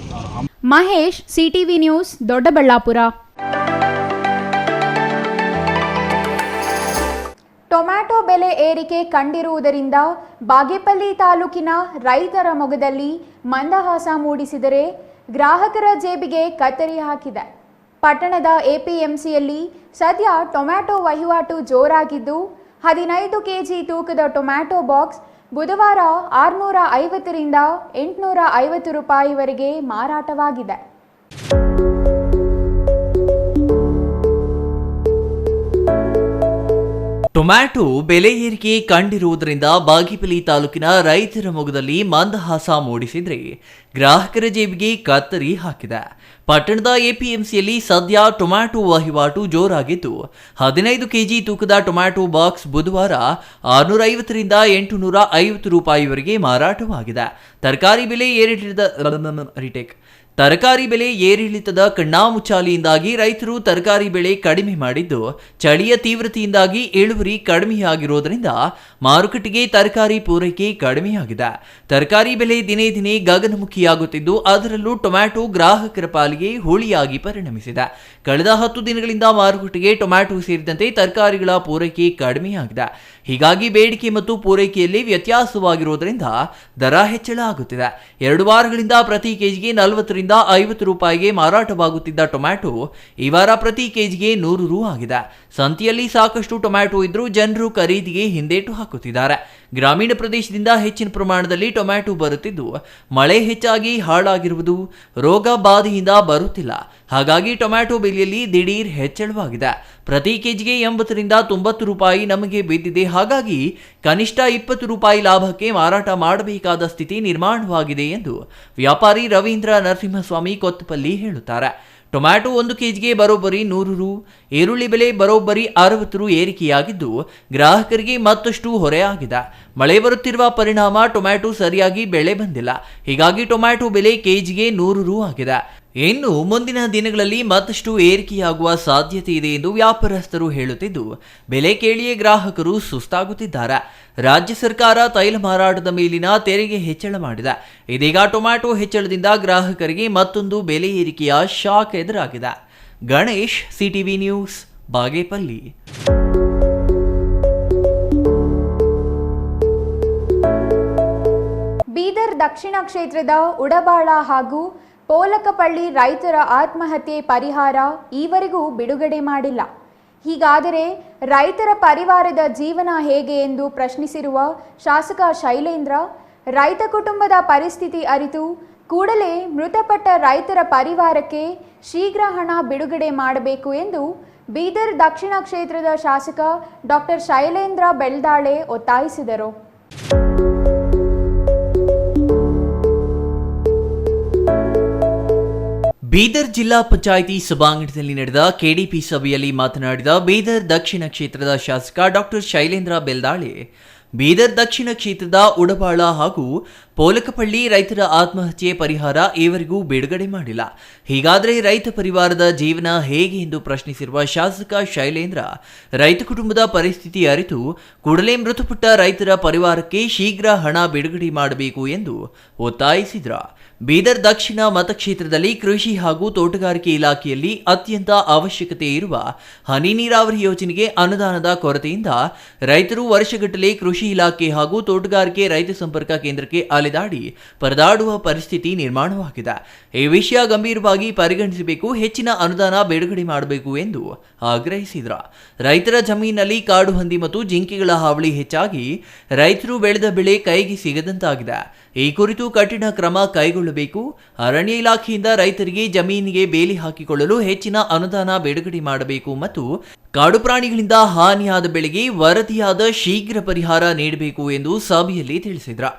Mahesh, CTV news, Doddaballapur. Tomato ಬೆಲೆ ಏರಿಕೆ ಕಂಡಿರುವುದರಿಂದ ಬಾಗೇಪಲ್ಲಿ ತಾಲೂಕಿನ ರೈತರ ಮೊಗದಲ್ಲಿ ಮಂದಹಾಸ ಮೂಡಿಸಿದರೆ ಗ್ರಾಹಕರ ಜೇಬಿಗೆ ಕತ್ತರಿ ಹಾಕಿದೆ. ಪಟ್ಟಣದ APMCಯಲ್ಲಿ ಸದ್ಯ ಟೊಮ್ಯಾಟೊ ವಹಿವಾಟು ಜೋರಾಗಿದ್ದು 15 kg ತೂಕದ ಟೊಮ್ಯಾಟೊ ಬಾಕ್ಸ್ ಬುಧವಾರ 650 ರಿಂದ 850 ರೂಪಾಯಿವರೆಗೆ ಮಾರಾಟವಾಗಿದೆ. ಟೊಮ್ಯಾಟೊ ಬೆಲೆ ಏರಿಕೆ ಕಂಡಿರುವುದರಿಂದ ಬಾಗೇಪಲ್ಲಿ ತಾಲೂಕಿನ ರೈತರ ಮೊಗದಲ್ಲಿ ಮಂದಹಾಸ ಮೂಡಿಸಿದ್ರೆ ಗ್ರಾಹಕರ ಜೇಬಿಗೆ ಕತ್ತರಿ ಹಾಕಿದೆ. ಪಟ್ಟಣದ ಎಪಿಎಂಸಿಯಲ್ಲಿ ಸದ್ಯ ಟೊಮ್ಯಾಟೊ ವಹಿವಾಟು ಜೋರಾಗಿದ್ದು 15 ಕೆಜಿ ತೂಕದ ಟೊಮ್ಯಾಟೊ ಬಾಕ್ಸ್ ಬುಧವಾರ 650ರಿಂದ 850 ರೂಪಾಯಿವರೆಗೆ ಮಾರಾಟವಾಗಿದೆ. ತರಕಾರಿ ಬೆಲೆ ಏರಿಳಿತದ ಕಣ್ಣಾಮುಚ್ಚಾಲೆಯಿಂದಾಗಿ ರೈತರು ತರಕಾರಿ ಬೆಳೆ ಕಡಿಮೆ ಮಾಡಿದ್ದು, ಚಳಿಯ ತೀವ್ರತೆಯಿಂದಾಗಿ ಇಳುವರಿ ಕಡಿಮೆಯಾಗಿರುವುದರಿಂದ ಮಾರುಕಟ್ಟೆಗೆ ತರಕಾರಿ ಪೂರೈಕೆ ಕಡಿಮೆಯಾಗಿದೆ. ತರಕಾರಿ ಬೆಲೆ ದಿನೇ ದಿನೇ ಗಗನಮುಖಿಯಾಗುತ್ತಿದ್ದು, ಅದರಲ್ಲೂ ಟೊಮ್ಯಾಟೊ ಗ್ರಾಹಕರ ಪಾಲಿಗೆ ಹುಳಿಯಾಗಿ ಪರಿಣಮಿಸಿದೆ. ಕಳೆದ 10 ದಿನಗಳಿಂದ ಮಾರುಕಟ್ಟೆಗೆ ಟೊಮ್ಯಾಟೊ ಸೇರಿದಂತೆ ತರಕಾರಿಗಳ ಪೂರೈಕೆ ಕಡಿಮೆಯಾಗಿದೆ. ಹೀಗಾಗಿ ಬೇಡಿಕೆ ಮತ್ತು ಪೂರೈಕೆಯಲ್ಲಿ ವ್ಯತ್ಯಾಸವಾಗಿರುವುದರಿಂದ ದರ ಹೆಚ್ಚಳ ಆಗುತ್ತಿದೆ. 2 ವಾರಗಳಿಂದ ಪ್ರತಿ ಕೆಜಿಗೆ 40ರಿಂದ 50 ರೂಪಾಯಿಗೆ ಮಾರಾಟವಾಗುತ್ತಿದ್ದ ಟೊಮ್ಯಾಟೊ ಈ ವಾರ ಪ್ರತಿ ಕೆಜಿಗೆ 100 ರು ಆಗಿದೆ. ಸಂತೆಯಲ್ಲಿ ಸಾಕಷ್ಟು ಟೊಮ್ಯಾಟೊ ಇದ್ರೂ ಜನರು ಖರೀದಿಗೆ ಹಿಂದೇಟು ಹಾಕುತ್ತಿದ್ದಾರೆ. ಗ್ರಾಮೀಣ ಪ್ರದೇಶದಿಂದ ಹೆಚ್ಚಿನ ಪ್ರಮಾಣದಲ್ಲಿ ಟೊಮ್ಯಾಟೊ ಬರುತ್ತಿದ್ದು, ಮಳೆ ಹೆಚ್ಚಾಗಿ ಹಾಳಾಗಿರುವುದು, ರೋಗ ಬಾಧೆಯಿಂದ ಬರುತ್ತಿಲ್ಲ. ಹಾಗಾಗಿ ಟೊಮ್ಯಾಟೊ ಬೆಲೆಯಲ್ಲಿ ದಿಢೀರ್ ಹೆಚ್ಚಳವಾಗಿದೆ. ಪ್ರತಿ ಕೆಜಿಗೆ 80ರಿಂದ 90 ರೂಪಾಯಿ ನಮಗೆ ಬಿದ್ದಿದೆ. ಹಾಗಾಗಿ ಕನಿಷ್ಠ 20 ರೂಪಾಯಿ ಲಾಭಕ್ಕೆ ಮಾರಾಟ ಮಾಡಬೇಕಾದ ಸ್ಥಿತಿ ನಿರ್ಮಾಣವಾಗಿದೆ ಎಂದು ವ್ಯಾಪಾರಿ ರವೀಂದ್ರ ನರಸಿಂಹಸ್ವಾಮಿ ಕೊತ್ತಪಲ್ಲಿ ಹೇಳುತ್ತಾರೆ. ಟೊಮ್ಯಾಟೊ 1 ಕೆಜಿಗೆ ಬರೋಬ್ಬರಿ 100 ರು, ಈರುಳ್ಳಿ ಬೆಲೆ ಬರೋಬ್ಬರಿ 60 ರು ಏರಿಕೆಯಾಗಿದ್ದು, ಗ್ರಾಹಕರಿಗೆ ಮತ್ತಷ್ಟು ಹೊರೆಯಾಗಿದೆ. ಮಳೆ ಬರುತ್ತಿರುವ ಪರಿಣಾಮ ಟೊಮ್ಯಾಟೊ ಸರಿಯಾಗಿ ಬೆಳೆ ಬಂದಿಲ್ಲ. ಹೀಗಾಗಿ ಟೊಮ್ಯಾಟೊ ಬೆಲೆ ಕೆಜಿಗೆ 100 ರು ಆಗಿದೆ. ಇನ್ನು ಮುಂದಿನ ದಿನಗಳಲ್ಲಿ ಮತ್ತಷ್ಟು ಏರಿಕೆಯಾಗುವ ಸಾಧ್ಯತೆ ಇದೆ ಎಂದು ವ್ಯಾಪಾರಸ್ಥರು ಹೇಳುತ್ತಿದ್ದು, ಬೆಲೆ ಕೇಳಿಯೇ ಗ್ರಾಹಕರು ಸುಸ್ತಾಗುತ್ತಿದ್ದಾರೆ. ರಾಜ್ಯ ಸರ್ಕಾರ ತೈಲ ಮಾರಾಟದ ಮೇಲಿನ ತೆರಿಗೆ ಹೆಚ್ಚಳ ಮಾಡಿದೆ. ಇದೀಗ ಟೊಮ್ಯಾಟೊ ಹೆಚ್ಚಳದಿಂದ ಗ್ರಾಹಕರಿಗೆ ಮತ್ತೊಂದು ಬೆಲೆ ಏರಿಕೆಯ ಶಾಕ್ ಎದುರಾಗಿದೆ. Ganesh, CTV news, Bagepalli. ಬೀದರ್ ದಕ್ಷಿಣ ಕ್ಷೇತ್ರದ ಉಡಬಾಳ ಹಾಗೂ ಪೋಲಕಪಳ್ಳಿ ರೈತರ ಆತ್ಮಹತ್ಯೆ ಪರಿಹಾರ ಈವರೆಗೂ ಬಿಡುಗಡೆ ಮಾಡಿಲ್ಲ. ಹೀಗಾದರೆ ರೈತರ ಪರಿವಾರದ ಜೀವನ ಹೇಗೆ ಎಂದು ಪ್ರಶ್ನಿಸಿರುವ ಶಾಸಕ ಶೈಲೇಂದ್ರ, ರೈತ ಕುಟುಂಬದ ಪರಿಸ್ಥಿತಿ ಅರಿತು ಕೂಡಲೇ ಮೃತಪಟ್ಟ ರೈತರ ಪರಿವಾರಕ್ಕೆ ಶೀಘ್ರ ಹಣ ಬಿಡುಗಡೆ ಮಾಡಬೇಕು ಎಂದು ಬೀದರ್ ದಕ್ಷಿಣ ಕ್ಷೇತ್ರದ ಶಾಸಕ ಡಾಕ್ಟರ್ ಶೈಲೇಂದ್ರ ಬೆಳ್ದಾಳೆ ಒತ್ತಾಯಿಸಿದರು. ಬೀದರ್ ಜಿಲ್ಲಾ ಪಂಚಾಯಿತಿ ಸಭಾಂಗಣದಲ್ಲಿ ನಡೆದ ಕೆಡಿಪಿ ಸಭೆಯಲ್ಲಿ ಮಾತನಾಡಿದ ಬೀದರ್ ದಕ್ಷಿಣ ಕ್ಷೇತ್ರದ ಶಾಸಕ ಡಾಕ್ಟರ್ ಶೈಲೇಂದ್ರ ಬೆಳ್ದಾಳೆ, ಬೀದರ್ ದಕ್ಷಿಣ ಕ್ಷೇತ್ರದ ಉಡಬಾಳ ಹಾಗೂ ಪೋಲಕಪಳ್ಳಿ ರೈತರ ಆತ್ಮಹತ್ಯೆ ಪರಿಹಾರ ಈವರೆಗೂ ಬಿಡುಗಡೆ ಮಾಡಿಲ್ಲ. ಹೀಗಾದರೆ ರೈತ ಪರಿವಾರದ ಜೀವನ ಹೇಗೆ ಎಂದು ಪ್ರಶ್ನಿಸಿರುವ ಶಾಸಕ ಶೈಲೇಂದ್ರ, ರೈತ ಕುಟುಂಬದ ಪರಿಸ್ಥಿತಿ ಅರಿತು ಕೂಡಲೇ ಮೃತಪಟ್ಟ ರೈತರ ಪರಿವಾರಕ್ಕೆ ಶೀಘ್ರ ಹಣ ಬಿಡುಗಡೆ ಮಾಡಬೇಕು ಎಂದು ಒತ್ತಾಯಿಸಿದರು. ಬೀದರ್ ದಕ್ಷಿಣ ಮತಕ್ಷೇತ್ರದಲ್ಲಿ ಕೃಷಿ ಹಾಗೂ ತೋಟಗಾರಿಕೆ ಇಲಾಖೆಯಲ್ಲಿ ಅತ್ಯಂತ ಅವಶ್ಯಕತೆ ಇರುವ ಹನಿ ನೀರಾವರಿ ಯೋಜನೆಗೆ ಅನುದಾನದ ಕೊರತೆಯಿಂದ ರೈತರು ವರ್ಷಗಟ್ಟಲೆ ಕೃಷಿ ಇಲಾಖೆ ಹಾಗೂ ತೋಟಗಾರಿಕೆ ರೈತ ಸಂಪರ್ಕ ಕೇಂದ್ರಕ್ಕೆ ಅಲೆದಾಡಿ ಪರದಾಡುವ ಪರಿಸ್ಥಿತಿ ನಿರ್ಮಾಣವಾಗಿದೆ. ಈ ವಿಷಯ ಗಂಭೀರವಾಗಿ ಪರಿಗಣಿಸಬೇಕು, ಹೆಚ್ಚಿನ ಅನುದಾನ ಬಿಡುಗಡೆ ಮಾಡಬೇಕು ಎಂದು ಆಗ್ರಹಿಸಿದರು. ರೈತರ ಜಮೀನಿನಲ್ಲಿ ಕಾಡು ಹಂದಿ ಮತ್ತು ಜಿಂಕೆಗಳ ಹಾವಳಿ ಹೆಚ್ಚಾಗಿ ರೈತರು ಬೆಳೆದ ಬೆಳೆ ಕೈಗೆ ಸಿಗದಂತಾಗಿದೆ. ಈ ಕುರಿತು ಕಠಿಣ ಕ್ರಮ ಕೈಗೊಳ್ಳಬೇಕು. ಅರಣ್ಯ ಇಲಾಖೆಯಿಂದ ರೈತರಿಗೆ ಜಮೀನಿಗೆ ಬೇಲಿ ಹಾಕಿಕೊಳ್ಳಲು ಹೆಚ್ಚಿನ ಅನುದಾನ ಬಿಡುಗಡೆ ಮಾಡಬೇಕು ಮತ್ತು ಕಾಡು ಪ್ರಾಣಿಗಳಿಂದ ಹಾನಿಯಾದ ಬೆಳೆಗೆ ವರದಿಯಾದ ಶೀಘ್ರ ಪರಿಹಾರ ನೀಡಬೇಕು ಎಂದು ಸಭೆಯಲ್ಲಿ ತಿಳಿಸಿದರು.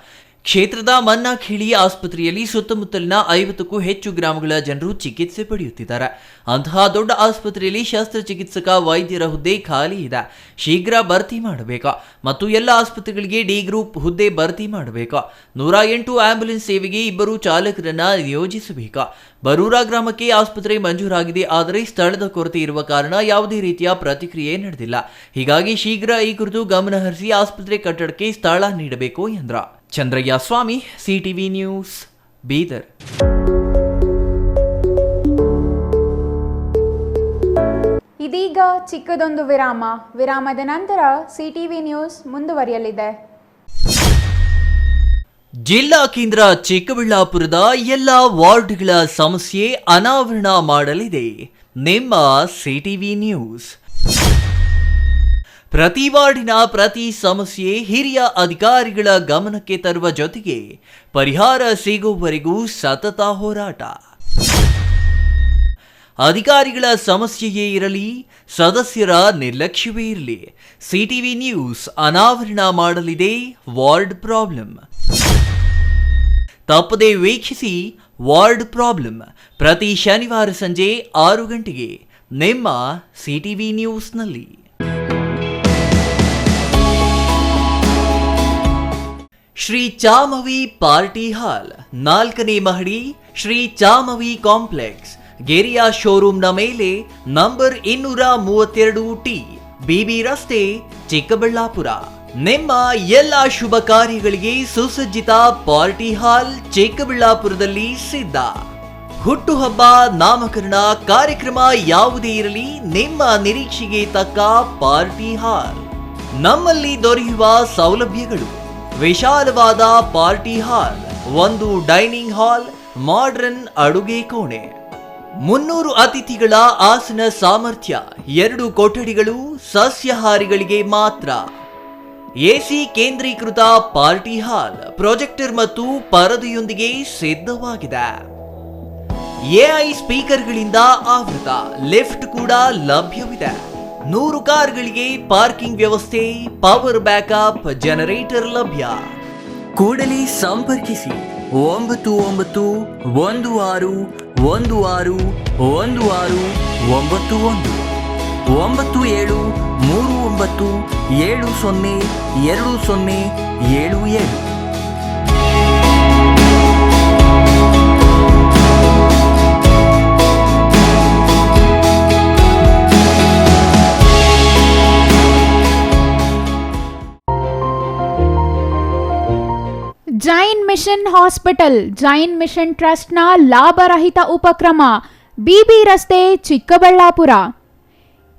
ಕ್ಷೇತ್ರದ ಮನ್ನಾಖೇಳಿ ಆಸ್ಪತ್ರೆಯಲ್ಲಿ ಸುತ್ತಮುತ್ತಲಿನ 50ಕ್ಕೂ ಹೆಚ್ಚು ಗ್ರಾಮಗಳ ಜನರು ಚಿಕಿತ್ಸೆ ಪಡೆಯುತ್ತಿದ್ದಾರೆ. ಅಂತಹ ದೊಡ್ಡ ಆಸ್ಪತ್ರೆಯಲ್ಲಿ ಶಸ್ತ್ರಚಿಕಿತ್ಸಕ ವೈದ್ಯರ ಹುದ್ದೆ ಖಾಲಿ ಇದೆ. ಶೀಘ್ರ ಭರ್ತಿ ಮಾಡಬೇಕು ಮತ್ತು ಎಲ್ಲ ಆಸ್ಪತ್ರೆಗಳಿಗೆ ಡಿ ಗ್ರೂಪ್ ಹುದ್ದೆ ಭರ್ತಿ ಮಾಡಬೇಕು. 108 ಆಂಬ್ಯುಲೆನ್ಸ್ ಸೇವೆಗೆ 2 ಚಾಲಕರನ್ನ ನಿಯೋಜಿಸಬೇಕು. ಬರೂರ ಗ್ರಾಮಕ್ಕೆ ಆಸ್ಪತ್ರೆ ಮಂಜೂರಾಗಿದೆ, ಆದರೆ ಸ್ಥಳದ ಕೊರತೆ ಇರುವ ಕಾರಣ ಯಾವುದೇ ರೀತಿಯ ಪ್ರತಿಕ್ರಿಯೆ ನಡೆದಿಲ್ಲ. ಹೀಗಾಗಿ ಶೀಘ್ರ ಈ ಕುರಿತು ಗಮನ ಹರಿಸಿ ಆಸ್ಪತ್ರೆ ಕಟ್ಟಡಕ್ಕೆ ಸ್ಥಳ ನೀಡಬೇಕು ಎಂದರು. ಚಂದ್ರಯ್ಯ ಸ್ವಾಮಿ, ಸಿಟಿವಿ ನ್ಯೂಸ್, ಬೀದರ್. ಇದೀಗ ಚಿಕ್ಕದೊಂದು ವಿರಾಮದ ನಂತರ ಸಿಟಿವಿ ನ್ಯೂಸ್ ಮುಂದುವರಿಯಲಿದೆ. ಜಿಲ್ಲಾ ಕೇಂದ್ರ ಚಿಕ್ಕಬಳ್ಳಾಪುರದ ಎಲ್ಲ ವಾರ್ಡ್ಗಳ ಸಮಸ್ಯೆ ಅನಾವರಣ ಮಾಡಲಿದೆ ನಿಮ್ಮ ಸಿಟಿವಿ ನ್ಯೂಸ್. ಪ್ರತಿ ವಾರ್ಡಿನ ಪ್ರತಿ ಸಮಸ್ಯೆ ಹಿರಿಯ ಅಧಿಕಾರಿಗಳ ಗಮನಕ್ಕೆ ತರುವ ಜೊತೆಗೆ ಪರಿಹಾರ ಸಿಗುವವರೆಗೂ ಸತತ ಹೋರಾಟ. ಅಧಿಕಾರಿಗಳ ಸಮಸ್ಯೆಯೇ ಇರಲಿ, ಸದಸ್ಯರ ನಿರ್ಲಕ್ಷ್ಯವೇ ಇರಲಿ, ಸಿಟಿವಿ ನ್ಯೂಸ್ ಅನಾವರಣ ಮಾಡಲಿದೆ ವಾರ್ಡ್ ಪ್ರಾಬ್ಲಮ್. ತಪ್ಪದೇ ವೀಕ್ಷಿಸಿ ವಾರ್ಡ್ ಪ್ರಾಬ್ಲಮ್ ಪ್ರತಿ ಶನಿವಾರ ಸಂಜೆ 6 ಗಂಟೆಗೆ ನಿಮ್ಮ ಸಿಟಿವಿ ನ್ಯೂಸ್ನಲ್ಲಿ. ಶ್ರೀ ಚಾಮವಿ ಪಾರ್ಟಿ ಹಾಲ್ 4ನೇ ಮಹಡಿ, ಶ್ರೀ ಚಾಮವಿ ಕಾಂಪ್ಲೆಕ್ಸ್, ಗೆರಿಯಾ ಶೋರೂಮ್ನ ಮೇಲೆ, ನಂಬರ್ 232T, ಬಿಬಿ ರಸ್ತೆ, ಚಿಕ್ಕಬಳ್ಳಾಪುರ. ನಿಮ್ಮ ಎಲ್ಲ ಶುಭ ಕಾರ್ಯಗಳಿಗೆ ಸುಸಜ್ಜಿತ ಪಾರ್ಟಿ ಹಾಲ್ ಚಿಕ್ಕಬಳ್ಳಾಪುರದಲ್ಲಿ ಸಿದ್ಧ. ಹುಟ್ಟುಹಬ್ಬ, ನಾಮಕರಣ, ಕಾರ್ಯಕ್ರಮ ಯಾವುದೇ ಇರಲಿ, ನಿಮ್ಮ ನಿರೀಕ್ಷೆಗೆ ತಕ್ಕ ಪಾರ್ಟಿ ಹಾಲ್. ನಮ್ಮಲ್ಲಿ ದೊರೆಯುವ ಸೌಲಭ್ಯಗಳು: ವಿಶಾಲವಾದ party hall, 1 dining hall, modern ಅಡುಗೆ ಕೋಣೆ, 300 ಅತಿಥಿಗಳ ಆಸನ ಸಾಮರ್ಥ್ಯ, 2 ಕೊಠಡಿಗಳು ಸಸ್ಯಾಹಾರಿಗಳಿಗೆ ಮಾತ್ರ, ಎಸಿ ಕೇಂದ್ರೀಕೃತ ಪಾರ್ಟಿ ಹಾಲ್, ಪ್ರೊಜೆಕ್ಟರ್ ಮತ್ತು ಪರದೆಯೊಂದಿಗೆ ಸಿದ್ಧವಾಗಿದೆ. ಎಐ ಸ್ಪೀಕರ್ಗಳಿಂದ ಆವೃತ, ಲಿಫ್ಟ್ ಕೂಡ ಲಭ್ಯವಿದೆ. 100 ಕಾರ್ಗಳಿಗೆ ಪಾರ್ಕಿಂಗ್ ವ್ಯವಸ್ಥೆ, ಪವರ್ ಬ್ಯಾಕಪ್ ಜನರೇಟರ್ ಲಭ್ಯ. ಕೂಡಲೇ ಸಂಪರ್ಕಿಸಿ 9916161691 9739702077. Jain mission hospital, Jain mission ಟ್ರಸ್ಟ್ನ ಲಾಭರಹಿತ ಉಪಕ್ರಮ, ಬಿಬಿ ರಸ್ತೆ, ಚಿಕ್ಕಬಳ್ಳಾಪುರ.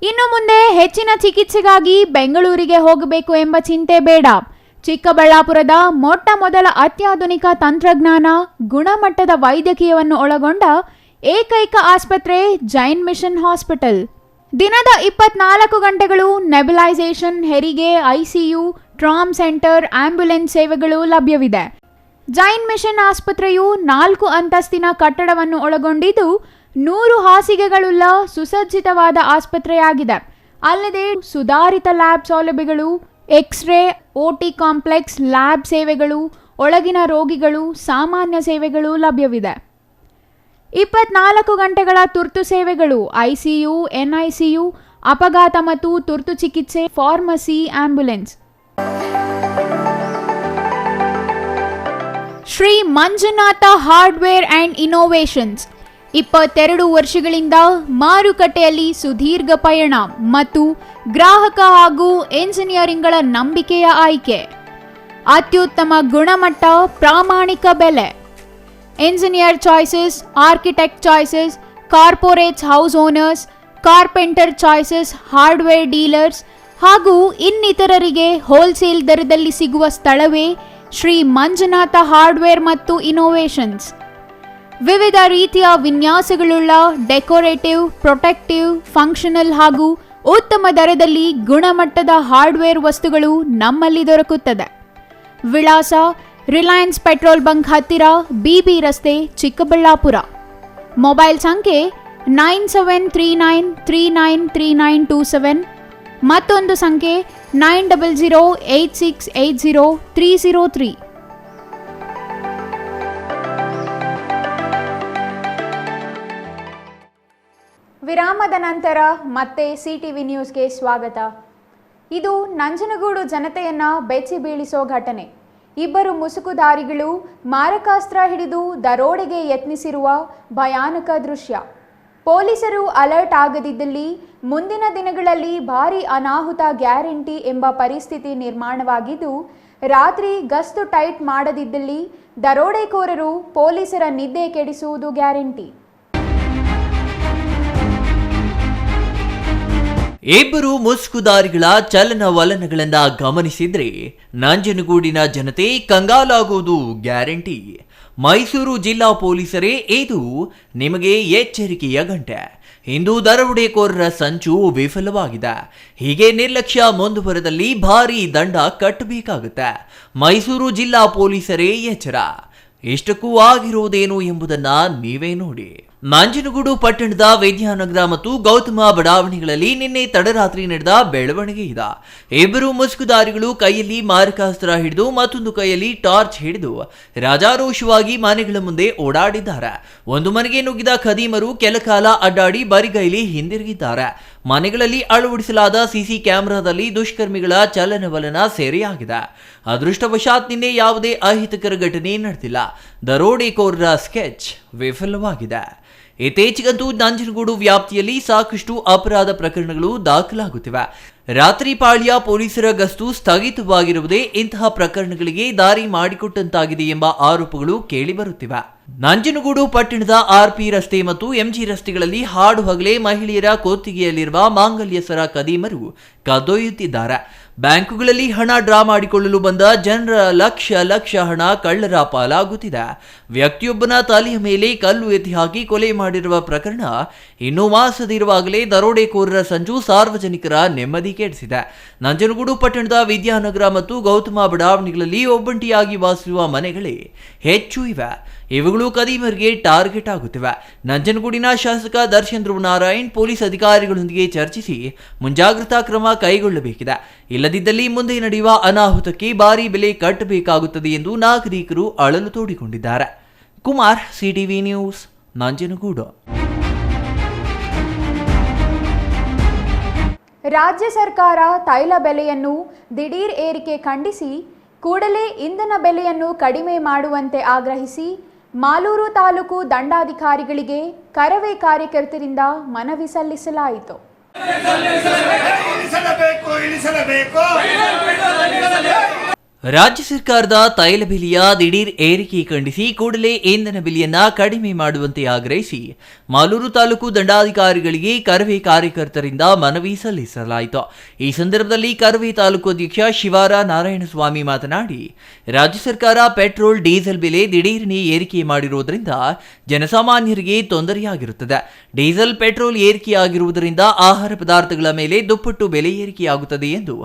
ಇನ್ನು ಮುಂದೆ ಹೆಚ್ಚಿನ ಚಿಕಿತ್ಸೆಗಾಗಿ ಬೆಂಗಳೂರಿಗೆ ಹೋಗಬೇಕು ಎಂಬ ಚಿಂತೆ ಬೇಡ. ಚಿಕ್ಕಬಳ್ಳಾಪುರದ ಮೊಟ್ಟ ಮೊದಲ ಅತ್ಯಾಧುನಿಕ ತಂತ್ರಜ್ಞಾನ, ಗುಣಮಟ್ಟದ ವೈದ್ಯಕೀಯವನ್ನು ಒಳಗೊಂಡ ಏಕೈಕ ಆಸ್ಪತ್ರೆ ಜೈನ್ ಮಿಷನ್ ಹಾಸ್ಪಿಟಲ್. ದಿನದ 24 ಗಂಟೆಗಳು ನೆಬುಲೈಸೇಷನ್, ಹೆರಿಗೆ, ಐಸಿಯು, ಟ್ರಾಮ್ ಸೆಂಟರ್, ಆಂಬ್ಯುಲೆನ್ಸ್ ಸೇವೆಗಳು ಲಭ್ಯವಿದೆ. ಜೈನ್ ಮಿಷನ್ ಆಸ್ಪತ್ರೆಯು 4 ಅಂತಸ್ತಿನ ಕಟ್ಟಡವನ್ನು ಒಳಗೊಂಡಿದ್ದು 100 ಹಾಸಿಗೆಗಳುಳ್ಳ ಸುಸಜ್ಜಿತವಾದ ಆಸ್ಪತ್ರೆಯಾಗಿದೆ. ಅಲ್ಲದೆ ಸುಧಾರಿತ ಲ್ಯಾಬ್ ಸೌಲಭ್ಯಗಳು, ಎಕ್ಸ್ರೇ, ಓಟಿ ಕಾಂಪ್ಲೆಕ್ಸ್, ಲ್ಯಾಬ್ ಸೇವೆಗಳು, ಒಳಗಿನ ರೋಗಿಗಳು, ಸಾಮಾನ್ಯ ಸೇವೆಗಳು ಲಭ್ಯವಿದೆ. 24 ಗಂಟೆಗಳ ತುರ್ತು ಸೇವೆಗಳು, ಐಸಿಯು, ಎನ್ಐಸಿಯು, ಅಪಘಾತ ಮತ್ತು ತುರ್ತು ಚಿಕಿತ್ಸೆ, pharmacy, ambulance. Shri Manjunatha hardware and innovations 22 ವರ್ಷಗಳಿಂದ ಮಾರುಕಟ್ಟೆಯಲ್ಲಿ ಸುದೀರ್ಘ ಪಯಣ ಮತ್ತು ಗ್ರಾಹಕ ಹಾಗೂ ಎಂಜಿನಿಯರಿಂಗ್ಗಳ ನಂಬಿಕೆಯ ಆಯ್ಕೆ. ಅತ್ಯುತ್ತಮ ಗುಣಮಟ್ಟ, ಪ್ರಾಮಾಣಿಕ ಬೆಲೆ. Engineer choices, architect choices, corporates, house owners, carpenter choices, hardware dealers ಹಾಗೂ ಇನ್ನಿತರರಿಗೆ ಹೋಲ್ಸೇಲ್ ದರದಲ್ಲಿ ಸಿಗುವ ಸ್ಥಳವೇ ಶ್ರೀ ಮಂಜುನಾಥ ಹಾರ್ಡ್ವೇರ್ ಮತ್ತು ಇನ್ನೋವೇಷನ್ಸ್. ವಿವಿಧ ರೀತಿಯ ವಿನ್ಯಾಸಗಳುಳ್ಳ ಡೆಕೋರೇಟಿವ್, ಪ್ರೊಟೆಕ್ಟಿವ್, ಫಂಕ್ಷನಲ್ ಹಾಗೂ ಉತ್ತಮ ದರದಲ್ಲಿ ಗುಣಮಟ್ಟದ ಹಾರ್ಡ್ವೇರ್ ವಸ್ತುಗಳು ನಮ್ಮಲ್ಲಿ ದೊರಕುತ್ತದೆ. ವಿಳಾಸ: ರಿಲಯನ್ಸ್ ಪೆಟ್ರೋಲ್ ಬಂಕ್ ಹತ್ತಿರ, ಬಿಬಿ ರಸ್ತೆ, ಚಿಕ್ಕಬಳ್ಳಾಪುರ. ಮೊಬೈಲ್ ಸಂಖ್ಯೆ 9739393927, ಮತ್ತೊಂದು ಸಂಖ್ಯೆ 9008680303. ವಿರಾಮದ ನಂತರ ಮತ್ತೆ ಸಿಟಿವಿ ನ್ಯೂಸ್ಗೆ ಸ್ವಾಗತ. ಇದು ನಂಜನಗೂಡು ಜನತೆಯನ್ನ ಬೆಚ್ಚಿ ಬೀಳಿಸೋ ಘಟನೆ. ಇಬ್ಬರು ಮುಸುಕುಧಾರಿಗಳು ಮಾರಕಾಸ್ತ್ರ ಹಿಡಿದು ದರೋಡೆಗೆ ಯತ್ನಿಸಿರುವ ಭಯಾನಕ ದೃಶ್ಯ. ಪೊಲೀಸರು ಅಲರ್ಟ್ ಆಗದಿದ್ದಲ್ಲಿ ಮುಂದಿನ ದಿನಗಳಲ್ಲಿ ಭಾರೀ ಅನಾಹುತ ಗ್ಯಾರಂಟಿ ಎಂಬ ಪರಿಸ್ಥಿತಿ ನಿರ್ಮಾಣವಾಗಿದ್ದು, ರಾತ್ರಿ ಗಸ್ತು ಟೈಟ್ ಮಾಡದಿದ್ದಲ್ಲಿ ದರೋಡೆಕೋರರು ಪೊಲೀಸರ ನಿದ್ದೆ ಕೆಡಿಸುವುದು ಗ್ಯಾರಂಟಿ. ಇಬ್ಬರು ಮುಸುಕುದಾರಿಗಳ ಚಲನವಲನಗಳನ್ನ ಗಮನಿಸಿದ್ರೆ ನಂಜನಗೂಡಿನ ಜನತೆ ಕಂಗಾಲಾಗುವುದು ಗ್ಯಾರಂಟಿ. ಮೈಸೂರು ಜಿಲ್ಲಾ ಪೊಲೀಸರೇ ಇದು ನಿಮಗೆ ಎಚ್ಚರಿಕೆಯ ಗಂಟೆ. ಇಂದು ದರೋಡೆಕೋರರ ಸಂಚು ವಿಫಲವಾಗಿದೆ. ಹೀಗೆ ನಿರ್ಲಕ್ಷ್ಯ ಮುಂದುವರೆದಲ್ಲಿ ಭಾರೀ ದಂಡ ಕಟ್ಟಬೇಕಾಗುತ್ತೆ. ಮೈಸೂರು ಜಿಲ್ಲಾ ಪೊಲೀಸರೇ ಎಚ್ಚರ. ಇಷ್ಟಕ್ಕೂ ಆಗಿರುವುದೇನು ಎಂಬುದನ್ನ ನೀವೇ ನೋಡಿ. ನಂಜನಗೂಡು ಪಟ್ಟಣದ ವಿದ್ಯಾನಗರ ಮತ್ತು ಗೌತಮ ಬಡಾವಣೆಗಳಲ್ಲಿ ನಿನ್ನೆ ತಡರಾತ್ರಿ ನಡೆದ ಬೆಳವಣಿಗೆ ಇದೆ. ಇಬ್ಬರು ಮುಸುಕುದಾರಿಗಳು ಕೈಯಲ್ಲಿ ಮಾರಕಾಸ್ತ್ರ ಹಿಡಿದು ಮತ್ತೊಂದು ಕೈಯಲ್ಲಿ ಟಾರ್ಚ್ ಹಿಡಿದು ರಾಜಾರೋಷವಾಗಿ ಮನೆಗಳ ಮುಂದೆ ಓಡಾಡಿದ್ದಾರೆ. ಒಂದು ಮನೆಗೆ ನುಗ್ಗಿದ ಖದೀಮರು ಕೆಲ ಕಾಲ ಅಡ್ಡಾಡಿ ಬರಿಗೈಲಿ ಹಿಂದಿರುಗಿದ್ದಾರೆ. ಮನೆಗಳಲ್ಲಿ ಅಳವಡಿಸಲಾದ ಸಿಸಿ ಕ್ಯಾಮೆರಾದಲ್ಲಿ ದುಷ್ಕರ್ಮಿಗಳ ಚಲನವಲನ ಸೆರೆಯಾಗಿದೆ. ಅದೃಷ್ಟವಶಾತ್ ನಿನ್ನೆ ಯಾವುದೇ ಅಹಿತಕರ ಘಟನೆ ನಡೆದಿಲ್ಲ. ದರೋಡೆಕೋರರ ಸ್ಕೆಚ್ ವಿಫಲವಾಗಿದೆ. ಇತ್ತೀಚೆಗಂತೂ ನಂಜನಗೂಡು ವ್ಯಾಪ್ತಿಯಲ್ಲಿ ಸಾಕಷ್ಟು ಅಪರಾಧ ಪ್ರಕರಣಗಳು ದಾಖಲಾಗುತ್ತಿವೆ. ರಾತ್ರಿ ಪಾಳ್ಯ ಪೊಲೀಸರ ಗಸ್ತು ಸ್ಥಗಿತವಾಗಿರುವುದೇ ಇಂತಹ ಪ್ರಕರಣಗಳಿಗೆ ದಾರಿ ಮಾಡಿಕೊಟ್ಟಂತಾಗಿದೆ ಎಂಬ ಆರೋಪಗಳು ಕೇಳಿಬರುತ್ತಿವೆ. ನಂಜನಗೂಡು ಪಟ್ಟಣದ ಆರ್ಪಿ ರಸ್ತೆ ಮತ್ತು ಎಂಜಿ ರಸ್ತೆಗಳಲ್ಲಿ ಹಾಡು ಹಗಲೇ ಮಹಿಳೆಯರ ಕೊತ್ತಿಗೆಯಲ್ಲಿರುವ ಮಾಂಗಲ್ಯ ಸರ ಕದೀಮರು ಕದ್ದೊಯ್ಯುತ್ತಿದ್ದಾರೆ. ಬ್ಯಾಂಕುಗಳಲ್ಲಿ ಹಣ ಡ್ರಾ ಮಾಡಿಕೊಳ್ಳಲು ಬಂದ ಜನರ ಲಕ್ಷ ಹಣ ಕಳ್ಳರ ಪಾಲಾಗುತ್ತಿದೆ. ವ್ಯಕ್ತಿಯೊಬ್ಬನ ತಲೆಯ ಮೇಲೆ ಕಲ್ಲು ಎತ್ತಿ ಹಾಕಿ ಕೊಲೆ ಮಾಡಿರುವ ಪ್ರಕರಣ ಇನ್ನೂ ಮಾಸದಿರುವಾಗಲೇ ದರೋಡೆಕೋರರ ಸಂಚು ಸಾರ್ವಜನಿಕರ ನೆಮ್ಮದಿ ಕೆಡಿಸಿದೆ. ನಂಜನಗೂಡು ಪಟ್ಟಣದ ವಿದ್ಯಾನಗರ ಮತ್ತು ಗೌತಮ ಬಡಾವಣೆಗಳಲ್ಲಿ ಒಬ್ಬಂಟಿಯಾಗಿ ವಾಸಿಸುವ ಮನೆಗಳೇ ಹೆಚ್ಚು ಇವೆ. ಇವುಗಳು ಕದೀಮರಿಗೆ ಟಾರ್ಗೆಟ್ ಆಗುತ್ತಿವೆ. ನಂಜನಗೂಡಿನ ಶಾಸಕ ದರ್ಶನ್ ಧ್ರುವನಾರಾಯಣ್ ಪೊಲೀಸ್ ಅಧಿಕಾರಿಗಳೊಂದಿಗೆ ಚರ್ಚಿಸಿ ಮುಂಜಾಗ್ರತಾ ಕ್ರಮ ಕೈಗೊಳ್ಳಬೇಕಿದೆ. ಇಲ್ಲದಿದ್ದಲ್ಲಿ ಮುಂದೆ ನಡೆಯುವ ಅನಾಹುತಕ್ಕೆ ಭಾರಿ ಬೆಲೆ ಕಟ್ಟಬೇಕಾಗುತ್ತದೆ ಎಂದು ನಾಗರಿಕರು ಅಳಲು ತೋಡಿಕೊಂಡಿದ್ದಾರೆ. Kumar, CTV news, Nanjangud. ರಾಜ್ಯ ಸರ್ಕಾರ ತೈಲ ಬೆಲೆಯನ್ನು ದಿಢೀರ್ ಏರಿಕೆ ಖಂಡಿಸಿ ಕೂಡಲೇ ಇಂಧನ ಬೆಲೆಯನ್ನು ಕಡಿಮೆ ಮಾಡುವಂತೆ ಆಗ್ರಹಿಸಿ ಮಾಲೂರು ತಾಲೂಕು ದಂಡಾಧಿಕಾರಿಗಳಿಗೆ ಕರವೇ ಕಾರ್ಯಕರ್ತರಿಂದ ಮನವಿ ಸಲ್ಲಿಸಲಾಯಿತು. ರಾಜ್ಯ ಸರ್ಕಾರದ ತೈಲ ಬೆಲೆಯ ದಿಢೀರ್ ಏರಿಕೆ ಖಂಡಿಸಿ ಕೂಡಲೇ ಇಂಧನ ಬೆಲೆಯನ್ನ ಕಡಿಮೆ ಮಾಡುವಂತೆ ಆಗ್ರಹಿಸಿ ಮಾಲೂರು ತಾಲೂಕು ದಂಡಾಧಿಕಾರಿಗಳಿಗೆ ಕರವೇ ಕಾರ್ಯಕರ್ತರಿಂದ ಮನವಿ ಸಲ್ಲಿಸಲಾಯಿತು. ಈ ಸಂದರ್ಭದಲ್ಲಿ ಕರವೇ ತಾಲೂಕು ಅಧ್ಯಕ್ಷ ಶಿವಾರ ನಾರಾಯಣಸ್ವಾಮಿ ಮಾತನಾಡಿ, ರಾಜ್ಯ ಸರ್ಕಾರ ಪೆಟ್ರೋಲ್ ಡೀಸೆಲ್ ಬೆಲೆ ದಿಢೀರನೆ ಏರಿಕೆ ಮಾಡಿರುವುದರಿಂದ ಜನಸಾಮಾನ್ಯರಿಗೆ ತೊಂದರೆಯಾಗಿರುತ್ತದೆ. ಡೀಸೆಲ್ ಪೆಟ್ರೋಲ್ ಏರಿಕೆಯಾಗಿರುವುದರಿಂದ ಆಹಾರ ಪದಾರ್ಥಗಳ ಮೇಲೆ ದುಪ್ಪಟ್ಟು ಬೆಲೆ ಏರಿಕೆಯಾಗುತ್ತದೆ ಎಂದು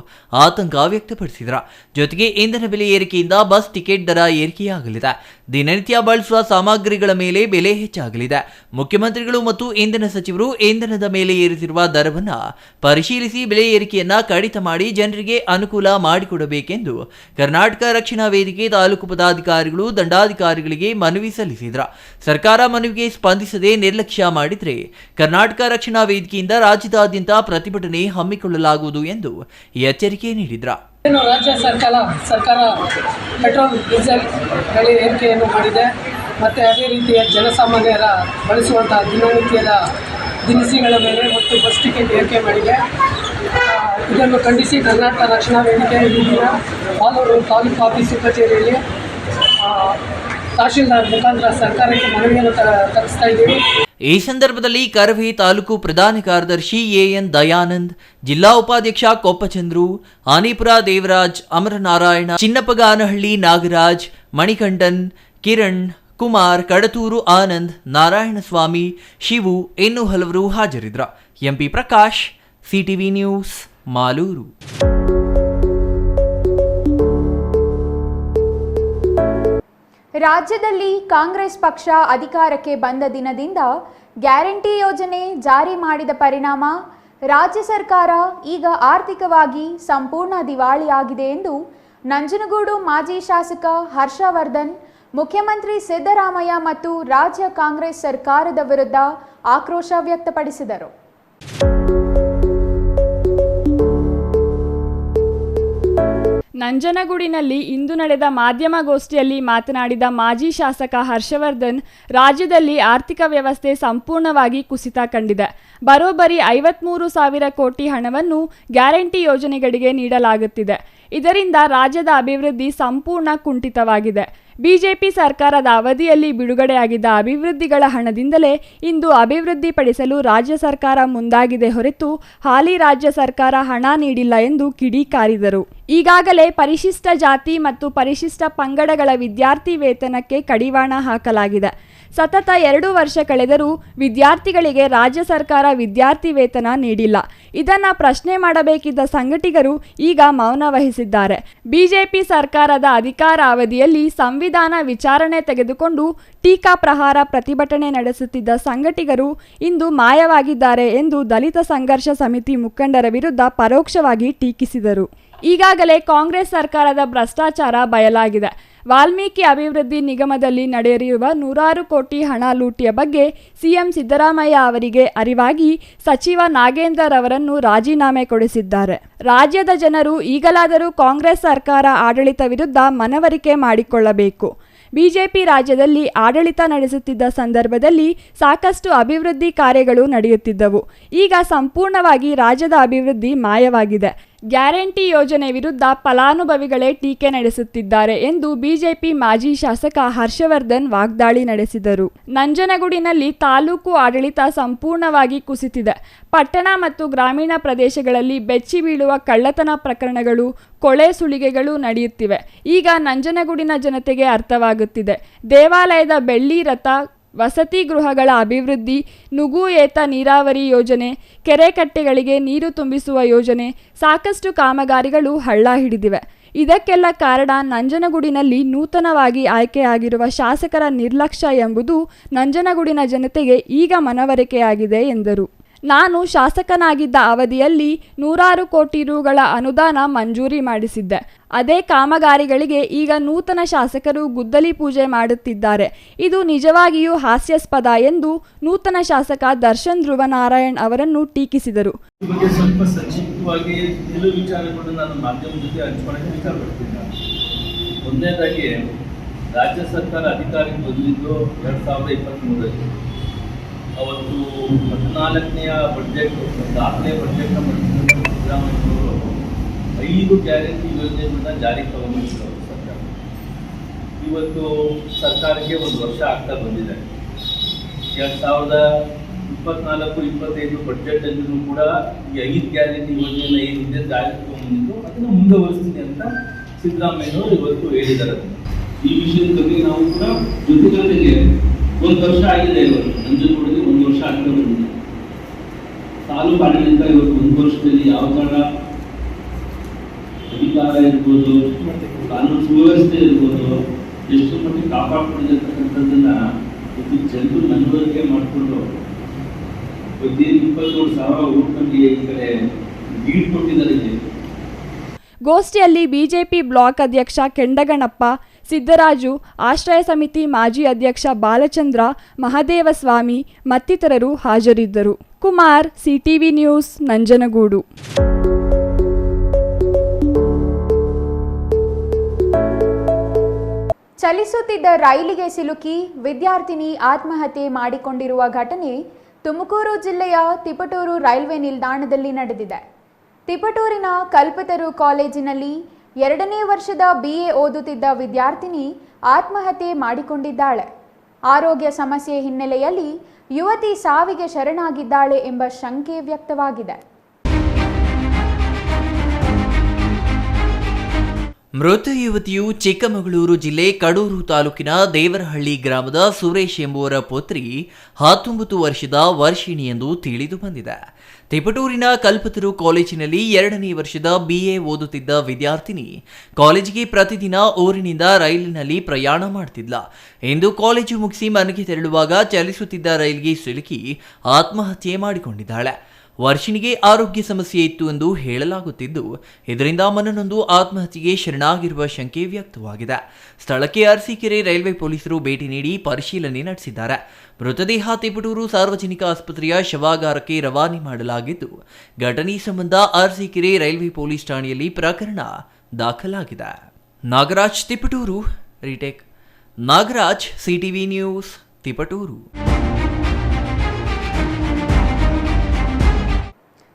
ಆತಂಕ ವ್ಯಕ್ತಪಡಿಸಿದರು. ಜೊತೆಗೆ ಇಂಧನ ಬೆಲೆ ಏರಿಕೆಯಿಂದ ಬಸ್ ಟಿಕೆಟ್ ದರ ಏರಿಕೆಯಾಗಲಿದೆ. ದಿನನಿತ್ಯ ಬಳಸುವ ಸಾಮಗ್ರಿಗಳ ಮೇಲೆ ಬೆಲೆ ಹೆಚ್ಚಾಗಲಿದೆ. ಮುಖ್ಯಮಂತ್ರಿಗಳು ಮತ್ತು ಇಂಧನ ಸಚಿವರು ಇಂಧನದ ಮೇಲೆ ಏರಿಸಿರುವ ದರವನ್ನು ಪರಿಶೀಲಿಸಿ ಬೆಲೆ ಏರಿಕೆಯನ್ನ ಕಡಿತ ಮಾಡಿ ಜನರಿಗೆ ಅನುಕೂಲ ಮಾಡಿಕೊಡಬೇಕೆಂದು ಕರ್ನಾಟಕ ರಕ್ಷಣಾ ವೇದಿಕೆ ತಾಲೂಕು ಪದಾಧಿಕಾರಿಗಳು ದಂಡಾಧಿಕಾರಿಗಳಿಗೆ ಮನವಿ ಸಲ್ಲಿಸಿದರು. ಸರ್ಕಾರ ಮನವಿಗೆ ಸ್ಪಂದಿಸದೆ ನಿರ್ಲಕ್ಷ್ಯ ಮಾಡಿದರೆ ಕರ್ನಾಟಕ ರಕ್ಷಣಾ ವೇದಿಕೆಯಿಂದ ರಾಜ್ಯದಾದ್ಯಂತ ಪ್ರತಿಭಟನೆ ಹಮ್ಮಿಕೊಳ್ಳಲಾಗುವುದು ಎಂದು ಎಚ್ಚರಿಕೆ ನೀಡಿದರು. ರಾಜ್ಯ ಸರ್ಕಾರ ಪೆಟ್ರೋಲ್ ಡೀಸೆಲ್ ಬೆಲೆ ಏರಿಕೆಯನ್ನು ಮಾಡಿದೆ ಮತ್ತು ಅದೇ ರೀತಿಯ ಜನಸಾಮಾನ್ಯರ ಬಳಸುವಂಥ ದಿನನಿತ್ಯದ ದಿನಸಿಗಳ ಮೇಲೆ ಮತ್ತು ಬಸ್ ಟಿಕೆಟ್ ಏರಿಕೆ ಮಾಡಿದೆ. ಇದನ್ನು ಖಂಡಿಸಿ ಕರ್ನಾಟಕ ರಕ್ಷಣಾ ವೇದಿಕೆ ಇಲ್ಲಿನ ಮಾಲೂರು ತಾಲೂಕು ಆಫೀಸ್ ಕಚೇರಿಯಲ್ಲಿ ತಹಶೀಲ್ದಾರ್ ಮುಖಾಂತರ ಸರ್ಕಾರಕ್ಕೆ ಮನವಿಯನ್ನು ತರಿಸ್ತಾ ಇದ್ದೀವಿ. ಈ ಸಂದರ್ಭದಲ್ಲಿ ಕರವೇ ತಾಲೂಕು ಪ್ರಧಾನ ಕಾರ್ಯದರ್ಶಿ ಎಎನ್ ದಯಾನಂದ್, ಜಿಲ್ಲಾ ಉಪಾಧ್ಯಕ್ಷ ಕೊಪ್ಪಚಂದ್ರು, ಆನಿಪುರ ದೇವರಾಜ್, ಅಮರನಾರಾಯಣ, ಚಿನ್ನಪ್ಪಗಾನಹಳ್ಳಿ ನಾಗರಾಜ್, ಮಣಿಕಂಠನ್, ಕಿರಣ್, ಕುಮಾರ್, ಕಡತೂರು ಆನಂದ್, ನಾರಾಯಣಸ್ವಾಮಿ, ಶಿವು ಇನ್ನೂ ಹಲವರು ಹಾಜರಿದ್ದರು. MP Prakash, CTV news, Malur. ರಾಜ್ಯದಲ್ಲಿ ಕಾಂಗ್ರೆಸ್ ಪಕ್ಷ ಅಧಿಕಾರಕ್ಕೆ ಬಂದ ದಿನದಿಂದ ಗ್ಯಾರಂಟಿ ಯೋಜನೆ ಜಾರಿ ಮಾಡಿದ ಪರಿಣಾಮ ರಾಜ್ಯ ಸರ್ಕಾರ ಈಗ ಆರ್ಥಿಕವಾಗಿ ಸಂಪೂರ್ಣ ದಿವಾಳಿಯಾಗಿದೆ ಎಂದು ನಂಜನಗೂಡು ಮಾಜಿ ಶಾಸಕ ಹರ್ಷವರ್ಧನ್ ಮುಖ್ಯಮಂತ್ರಿ ಸಿದ್ದರಾಮಯ್ಯ ಮತ್ತು ರಾಜ್ಯ ಕಾಂಗ್ರೆಸ್ ಸರ್ಕಾರದ ವಿರುದ್ಧ ಆಕ್ರೋಶ ವ್ಯಕ್ತಪಡಿಸಿದರು. ನಂಜನಗೂಡಿನಲ್ಲಿ ಇಂದು ನಡೆದ ಮಾಧ್ಯಮಗೋಷ್ಠಿಯಲ್ಲಿ ಮಾತನಾಡಿದ ಮಾಜಿ ಶಾಸಕ ಹರ್ಷವರ್ಧನ್, ರಾಜ್ಯದಲ್ಲಿ ಆರ್ಥಿಕ ವ್ಯವಸ್ಥೆ ಸಂಪೂರ್ಣವಾಗಿ ಕುಸಿತ ಕಂಡಿದೆ. ಬರೋಬ್ಬರಿ 53,000 ಕೋಟಿ ಹಣವನ್ನು ಗ್ಯಾರಂಟಿ ಯೋಜನೆಗಳಿಗೆ ನೀಡಲಾಗುತ್ತಿದೆ. ಇದರಿಂದ ರಾಜ್ಯದ ಅಭಿವೃದ್ಧಿ ಸಂಪೂರ್ಣ ಕುಂಠಿತವಾಗಿದೆ. ಬಿಜೆಪಿ ಸರ್ಕಾರದ ಅವಧಿಯಲ್ಲಿ ಬಿಡುಗಡೆಯಾಗಿದ್ದ ಅಭಿವೃದ್ಧಿಗಳ ಹಣದಿಂದಲೇ ಇಂದು ಅಭಿವೃದ್ಧಿಪಡಿಸಲು ರಾಜ್ಯ ಸರ್ಕಾರ ಮುಂದಾಗಿದೆ ಹೊರತು ಹಾಲಿ ರಾಜ್ಯ ಸರ್ಕಾರ ಹಣ ನೀಡಿಲ್ಲ ಎಂದು ಕಿಡಿಕಾರಿದರು. ಈಗಾಗಲೇ ಪರಿಶಿಷ್ಟ ಜಾತಿ ಮತ್ತು ಪರಿಶಿಷ್ಟ ಪಂಗಡಗಳ ವಿದ್ಯಾರ್ಥಿ ವೇತನಕ್ಕೆ ಕಡಿವಾಣ ಹಾಕಲಾಗಿದೆ. ಸತತ 2 ವರ್ಷ ಕಳೆದರೂ ವಿದ್ಯಾರ್ಥಿಗಳಿಗೆ ರಾಜ್ಯ ಸರ್ಕಾರ ವಿದ್ಯಾರ್ಥಿ ವೇತನ ನೀಡಿಲ್ಲ. ಇದನ್ನು ಪ್ರಶ್ನೆ ಮಾಡಬೇಕಿದ್ದ ಸಂಘಟಕರು ಈಗ ಮೌನ ವಹಿಸಿದ್ದಾರೆ. ಬಿಜೆಪಿ ಸರ್ಕಾರದ ಅಧಿಕಾರಾವಧಿಯಲ್ಲಿ ಸಂವಿಧಾನ ವಿಚಾರಣೆ ತೆಗೆದುಕೊಂಡು ಟೀಕಾ ಪ್ರಹಾರ ಪ್ರತಿಭಟನೆ ನಡೆಸುತ್ತಿದ್ದ ಸಂಘಟಕರು ಇಂದು ಮಾಯವಾಗಿದ್ದಾರೆ ಎಂದು ದಲಿತ ಸಂಘರ್ಷ ಸಮಿತಿ ಮುಖಂಡರ ವಿರುದ್ಧ ಪರೋಕ್ಷವಾಗಿ ಟೀಕಿಸಿದರು. ಈಗಾಗಲೇ ಕಾಂಗ್ರೆಸ್ ಸರ್ಕಾರದ ಭ್ರಷ್ಟಾಚಾರ ಬಯಲಾಗಿದೆ. ವಾಲ್ಮೀಕಿ ಅಭಿವೃದ್ಧಿ ನಿಗಮದಲ್ಲಿ ನಡೆದಿರುವ 100 ಕೋಟಿ ಹಣ ಲೂಟಿಯ ಬಗ್ಗೆ ಸಿಎಂ ಸಿದ್ದರಾಮಯ್ಯ ಅವರಿಗೆ ಅರಿವಾಗಿ ಸಚಿವ ನಾಗೇಂದರ್ ಅವರನ್ನು ರಾಜೀನಾಮೆ ಕೊಡಿಸಿದ್ದಾರೆ. ರಾಜ್ಯದ ಜನರು ಈಗಲಾದರೂ ಕಾಂಗ್ರೆಸ್ ಸರ್ಕಾರ ಆಡಳಿತ ವಿರುದ್ಧ ಮನವರಿಕೆ ಮಾಡಿಕೊಳ್ಳಬೇಕು. ಬಿಜೆಪಿ ರಾಜ್ಯದಲ್ಲಿ ಆಡಳಿತ ನಡೆಸುತ್ತಿದ್ದ ಸಂದರ್ಭದಲ್ಲಿ ಸಾಕಷ್ಟು ಅಭಿವೃದ್ಧಿ ಕಾರ್ಯಗಳು ನಡೆಯುತ್ತಿದ್ದವು. ಈಗ ಸಂಪೂರ್ಣವಾಗಿ ರಾಜ್ಯದ ಅಭಿವೃದ್ಧಿ ಮಾಯವಾಗಿದೆ. ಗ್ಯಾರಂಟಿ ಯೋಜನೆ ವಿರುದ್ಧ ಫಲಾನುಭವಿಗಳೇ ಟೀಕೆ ನಡೆಸುತ್ತಿದ್ದಾರೆ ಎಂದು ಬಿಜೆಪಿ ಮಾಜಿ ಶಾಸಕ ಹರ್ಷವರ್ಧನ್ ವಾಗ್ದಾಳಿ ನಡೆಸಿದರು. ನಂಜನಗೂಡಿನಲ್ಲಿ ತಾಲೂಕು ಆಡಳಿತ ಸಂಪೂರ್ಣವಾಗಿ ಕುಸಿತಿದೆ. ಪಟ್ಟಣ ಮತ್ತು ಗ್ರಾಮೀಣ ಪ್ರದೇಶಗಳಲ್ಲಿ ಬೆಚ್ಚಿ ಬೀಳುವ ಕಳ್ಳತನ ಪ್ರಕರಣಗಳು, ಕೊಳೆ ಸುಲಿಗೆಗಳು ನಡೆಯುತ್ತಿವೆ. ಈಗ ನಂಜನಗೂಡಿನ ಜನತೆಗೆ ಅರ್ಥವಾಗುತ್ತಿದೆ. ದೇವಾಲಯದ ಬೆಳ್ಳಿ ರಥ, ವಸತಿ ಗೃಹಗಳ ಅಭಿವೃದ್ಧಿ, ನುಗು ಏತ ನೀರಾವರಿ ಯೋಜನೆ, ಕೆರೆ ಕಟ್ಟೆಗಳಿಗೆ ನೀರು ತುಂಬಿಸುವ ಯೋಜನೆ, ಸಾಕಷ್ಟು ಕಾಮಗಾರಿಗಳು ಹಳ್ಳ ಹಿಡಿದಿವೆ. ಇದಕ್ಕೆಲ್ಲ ಕಾರಣ ನಂಜನಗೂಡಿನಲ್ಲಿ ನೂತನವಾಗಿ ಆಯ್ಕೆಯಾಗಿರುವ ಶಾಸಕರ ನಿರ್ಲಕ್ಷ್ಯ ಎಂಬುದು ನಂಜನಗೂಡಿನ ಜನತೆಗೆ ಈಗ ಮನವರಿಕೆಯಾಗಿದೆ ಎಂದರು. ನಾನು ಶಾಸಕನಾಗಿದ್ದ ಅವಧಿಯಲ್ಲಿ 100 ಕೋಟಿ ರುಗಳ ಅನುದಾನ ಮಂಜೂರಿ ಮಾಡಿಸಿದ್ದೆ. ಅದೇ ಕಾಮಗಾರಿಗಳಿಗೆ ಈಗ ನೂತನ ಶಾಸಕರು ಗುದ್ದಲಿ ಪೂಜೆ ಮಾಡುತ್ತಿದ್ದಾರೆ. ಇದು ನಿಜವಾಗಿಯೂ ಹಾಸ್ಯಾಸ್ಪದ ಎಂದು ನೂತನ ಶಾಸಕ ದರ್ಶನ್ ಧ್ರುವನಾರಾಯಣ್ ಅವರನ್ನು ಟೀಕಿಸಿದರು. ಸ್ವಲ್ಪ ಸಂಕ್ಷಿಪ್ತವಾಗಿ ಕೆಲವು ವಿಚಾರಗಳನ್ನು ನಾನು ಮಾಧ್ಯಮ ಜೊತೆ ಹಂಚಿಕೊಳ್ಳಕ್ಕೆ ಇಷ್ಟಪಡ್ತೀನಿ. ಒಂದನೇದಾಗಿ ರಾಜ್ಯ ಸರ್ಕಾರ ಅಧಿಕಾರಕ್ಕೆ ಬಂದಿದ್ದು 2023ರಲ್ಲಿ. ಅವತ್ತು 14ನೇ ಬಡ್ಜೆಟ್, ದಾಖಲೆ ಬಡ್ಜೆಟ್ನ ಮಂಡಿಸಿದ ಸಿದ್ದರಾಮಯ್ಯನವರು 5 ಗ್ಯಾರಂಟಿ ಯೋಜನೆಗಳನ್ನ ಜಾರಿಗೆ ತಗೊಂಡಿದ್ರು ಸರ್ಕಾರ. ಇವತ್ತು ಸರ್ಕಾರಕ್ಕೆ 1 ವರ್ಷ ಆಗ್ತಾ ಬಂದಿದೆ. 2024-25 ಬಡ್ಜೆಟಲ್ಲೂ ಕೂಡ ಈ 5 ಗ್ಯಾರಂಟಿ ಯೋಜನೆಯನ್ನು ಏನಿದೆ ಜಾರಿಗೆ ತಗೊಂಡಿದ್ದು ಅದನ್ನು ಮುಂದುವರಿಸ್ತೀನಿ ಅಂತ ಸಿದ್ದರಾಮಯ್ಯನವರು ಇವತ್ತು ಹೇಳಿದ್ದಾರೆ. ಈ ವಿಷಯದ ಬಗ್ಗೆ ನಾವು ಕೂಡ ಜೊತೆಗೆ 1 ವರ್ಷ ಆಗಿದೆ. ಇವತ್ತು ನಂಜನಗೂಡಿಗೆ 1 ವರ್ಷ ಆಗ್ತಾ ಬಂದಿದೆ. ತಾಲೂಕು ಆಡಳಿತ ಇವತ್ತು 1 ವರ್ಷದಲ್ಲಿ ಯಾವ ಥರ ಅಧಿಕಾರ ಇರ್ಬೋದು, ಕಾನೂನು ಸುವ್ಯವಸ್ಥೆ ಇರ್ಬೋದು, ಎಷ್ಟು ಮಟ್ಟಿಗೆ ಕಾಪಾಡ್ಕೊಂಡಿರ್ತಕ್ಕಂಥದ್ದನ್ನ ಇವತ್ತು ಜನರು ಮನವರಿಕೆ ಮಾಡಿಕೊಂಡು 23,000 ಓಟ್ನಲ್ಲಿ ಈ ಕಡೆ ಲೀಡ್ ಕೊಟ್ಟಿದ್ದಾರೆ. ಗೋಷ್ಠಿಯಲ್ಲಿ ಬಿಜೆಪಿ ಬ್ಲಾಕ್ ಅಧ್ಯಕ್ಷ ಕೆಂಡಗಣಪ್ಪ, ಸಿದ್ದರಾಜು, ಆಶ್ರಯ ಸಮಿತಿ ಮಾಜಿ ಅಧ್ಯಕ್ಷ ಬಾಲಚಂದ್ರ, ಮಹದೇವಸ್ವಾಮಿ ಮತ್ತಿತರರು ಹಾಜರಿದ್ದರು. Kumar, CTV news, Nanjangud. ಚಲಿಸುತ್ತಿದ್ದ ರೈಲಿಗೆ ಸಿಲುಕಿ ವಿದ್ಯಾರ್ಥಿನಿ ಆತ್ಮಹತ್ಯೆ ಮಾಡಿಕೊಂಡಿರುವ ಘಟನೆ ತುಮಕೂರು ಜಿಲ್ಲೆಯ ತಿಪಟೂರು ರೈಲ್ವೆ ನಿಲ್ದಾಣದಲ್ಲಿ ನಡೆದಿದೆ. ತಿಪಟೂರಿನ ಕಲ್ಪತರು ಕಾಲೇಜಿನಲ್ಲಿ 2ನೇ ವರ್ಷದ BA ಓದುತ್ತಿದ್ದ ವಿದ್ಯಾರ್ಥಿನಿ ಆತ್ಮಹತ್ಯೆ ಮಾಡಿಕೊಂಡಿದ್ದಾಳೆ. ಆರೋಗ್ಯ ಸಮಸ್ಯೆ ಹಿನ್ನೆಲೆಯಲ್ಲಿ ಯುವತಿ ಸಾವಿಗೆ ಶರಣಾಗಿದ್ದಾಳೆ ಎಂಬ ಶಂಕೆ ವ್ಯಕ್ತವಾಗಿದೆ. ಮೃತ ಯುವತಿಯು ಚಿಕ್ಕಮಗಳೂರು ಜಿಲ್ಲೆ ಕಡೂರು ತಾಲೂಕಿನ ದೇವರಹಳ್ಳಿ ಗ್ರಾಮದ ಸುರೇಶ್ ಎಂಬುವರ ಪುತ್ರಿ 19 ವರ್ಷದ ವರ್ಷಿಣಿ ಎಂದು ತಿಳಿದು ಬಂದಿದೆ. ತಿಪಟೂರಿನ ಕಲ್ಪತರು ಕಾಲೇಜಿನಲ್ಲಿ 2ನೇ ವರ್ಷದ BA ಓದುತ್ತಿದ್ದ ವಿದ್ಯಾರ್ಥಿನಿ ಕಾಲೇಜಿಗೆ ಪ್ರತಿದಿನ ಊರಿನಿಂದ ರೈಲಿನಲ್ಲಿ ಪ್ರಯಾಣ ಮಾಡುತ್ತಿದ್ದ. ಇಂದು ಕಾಲೇಜು ಮುಗಿಸಿ ಮನೆಗೆ ತೆರಳುವಾಗ ಚಲಿಸುತ್ತಿದ್ದ ರೈಲಿಗೆ ಸಿಲುಕಿ ಆತ್ಮಹತ್ಯೆ ಮಾಡಿಕೊಂಡಿದ್ದಾಳೆ. ವರ್ಷಿಣಿಗೆ ಆರೋಗ್ಯ ಸಮಸ್ಯೆ ಇತ್ತು ಎಂದು ಹೇಳಲಾಗುತ್ತಿದ್ದು, ಇದರಿಂದ ಮನನೊಂದು ಆತ್ಮಹತ್ಯೆಗೆ ಶರಣಾಗಿರುವ ಶಂಕೆ ವ್ಯಕ್ತವಾಗಿದೆ. ಸ್ಥಳಕ್ಕೆ ಅರಸೀಕೆರೆ ರೈಲ್ವೆ ಪೊಲೀಸರು ಭೇಟಿ ನೀಡಿ ಪರಿಶೀಲನೆ ನಡೆಸಿದ್ದಾರೆ. ಮೃತದೇಹ ತಿಪಟೂರು ಸಾರ್ವಜನಿಕ ಆಸ್ಪತ್ರೆಯ ಶವಾಗಾರಕ್ಕೆ ರವಾನೆ ಮಾಡಲಾಗಿದ್ದು, ಘಟನೆ ಸಂಬಂಧ ಅರಸೀಕೆರೆ ರೈಲ್ವೆ ಪೊಲೀಸ್ ಠಾಣೆಯಲ್ಲಿ ಪ್ರಕರಣ ದಾಖಲಾಗಿದೆ. Nagaraj, Tiptur. Retake Nagaraj, CTV news, Tiptur.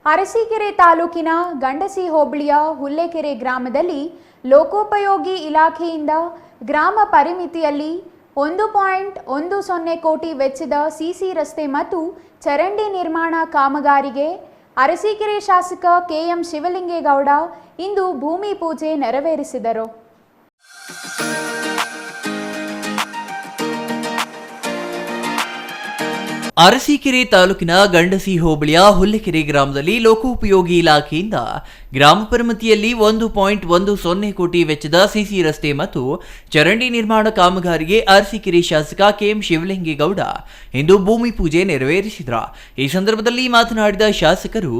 Arsikere ತಾಲೂಕಿನ ಗಂಡಸಿ ಹೋಬಳಿಯ ಹುಲ್ಲೆಕೆರೆ ಗ್ರಾಮದಲ್ಲಿ ಲೋಕೋಪಯೋಗಿ ಇಲಾಖೆಯಿಂದ ಗ್ರಾಮ ಪರಿಮಿತಿಯಲ್ಲಿ 1.10 ಕೋಟಿ ವೆಚ್ಚದ ಸಿಸಿ ರಸ್ತೆ ಮತ್ತು ಚರಂಡಿ ನಿರ್ಮಾಣ ಕಾಮಗಾರಿಗೆ ಅರಸೀಕೆರೆ ಶಾಸಕ KM ಶಿವಲಿಂಗೇಗೌಡ ಇಂದು ಭೂಮಿ ಪೂಜೆ ನೆರವೇರಿಸಿದರು. ಅರಸೀಕೆರೆ ತಾಲೂಕಿನ ಗಂಡಸಿ ಹೋಬಳಿಯ ಹುಲ್ಲೆಕೆರೆ ಗ್ರಾಮದಲ್ಲಿ ಲೋಕೋಪಯೋಗಿ ಇಲಾಖೆಯಿಂದ ಗ್ರಾಮ ಪರಿಮಿತಿಯಲ್ಲಿ 1.10 ಕೋಟಿ ವೆಚ್ಚದ ಸಿಸಿ ರಸ್ತೆ ಮತ್ತು ಚರಂಡಿ ನಿರ್ಮಾಣ ಕಾಮಗಾರಿಗೆ ಅರಸೀಕೆರೆ ಶಾಸಕ ಕೆಎಂ ಶಿವಲಿಂಗೇಗೌಡ ಇಂದು ಭೂಮಿ ಪೂಜೆ ನೆರವೇರಿಸಿದರು. ಈ ಸಂದರ್ಭದಲ್ಲಿ ಮಾತನಾಡಿದ ಶಾಸಕರು,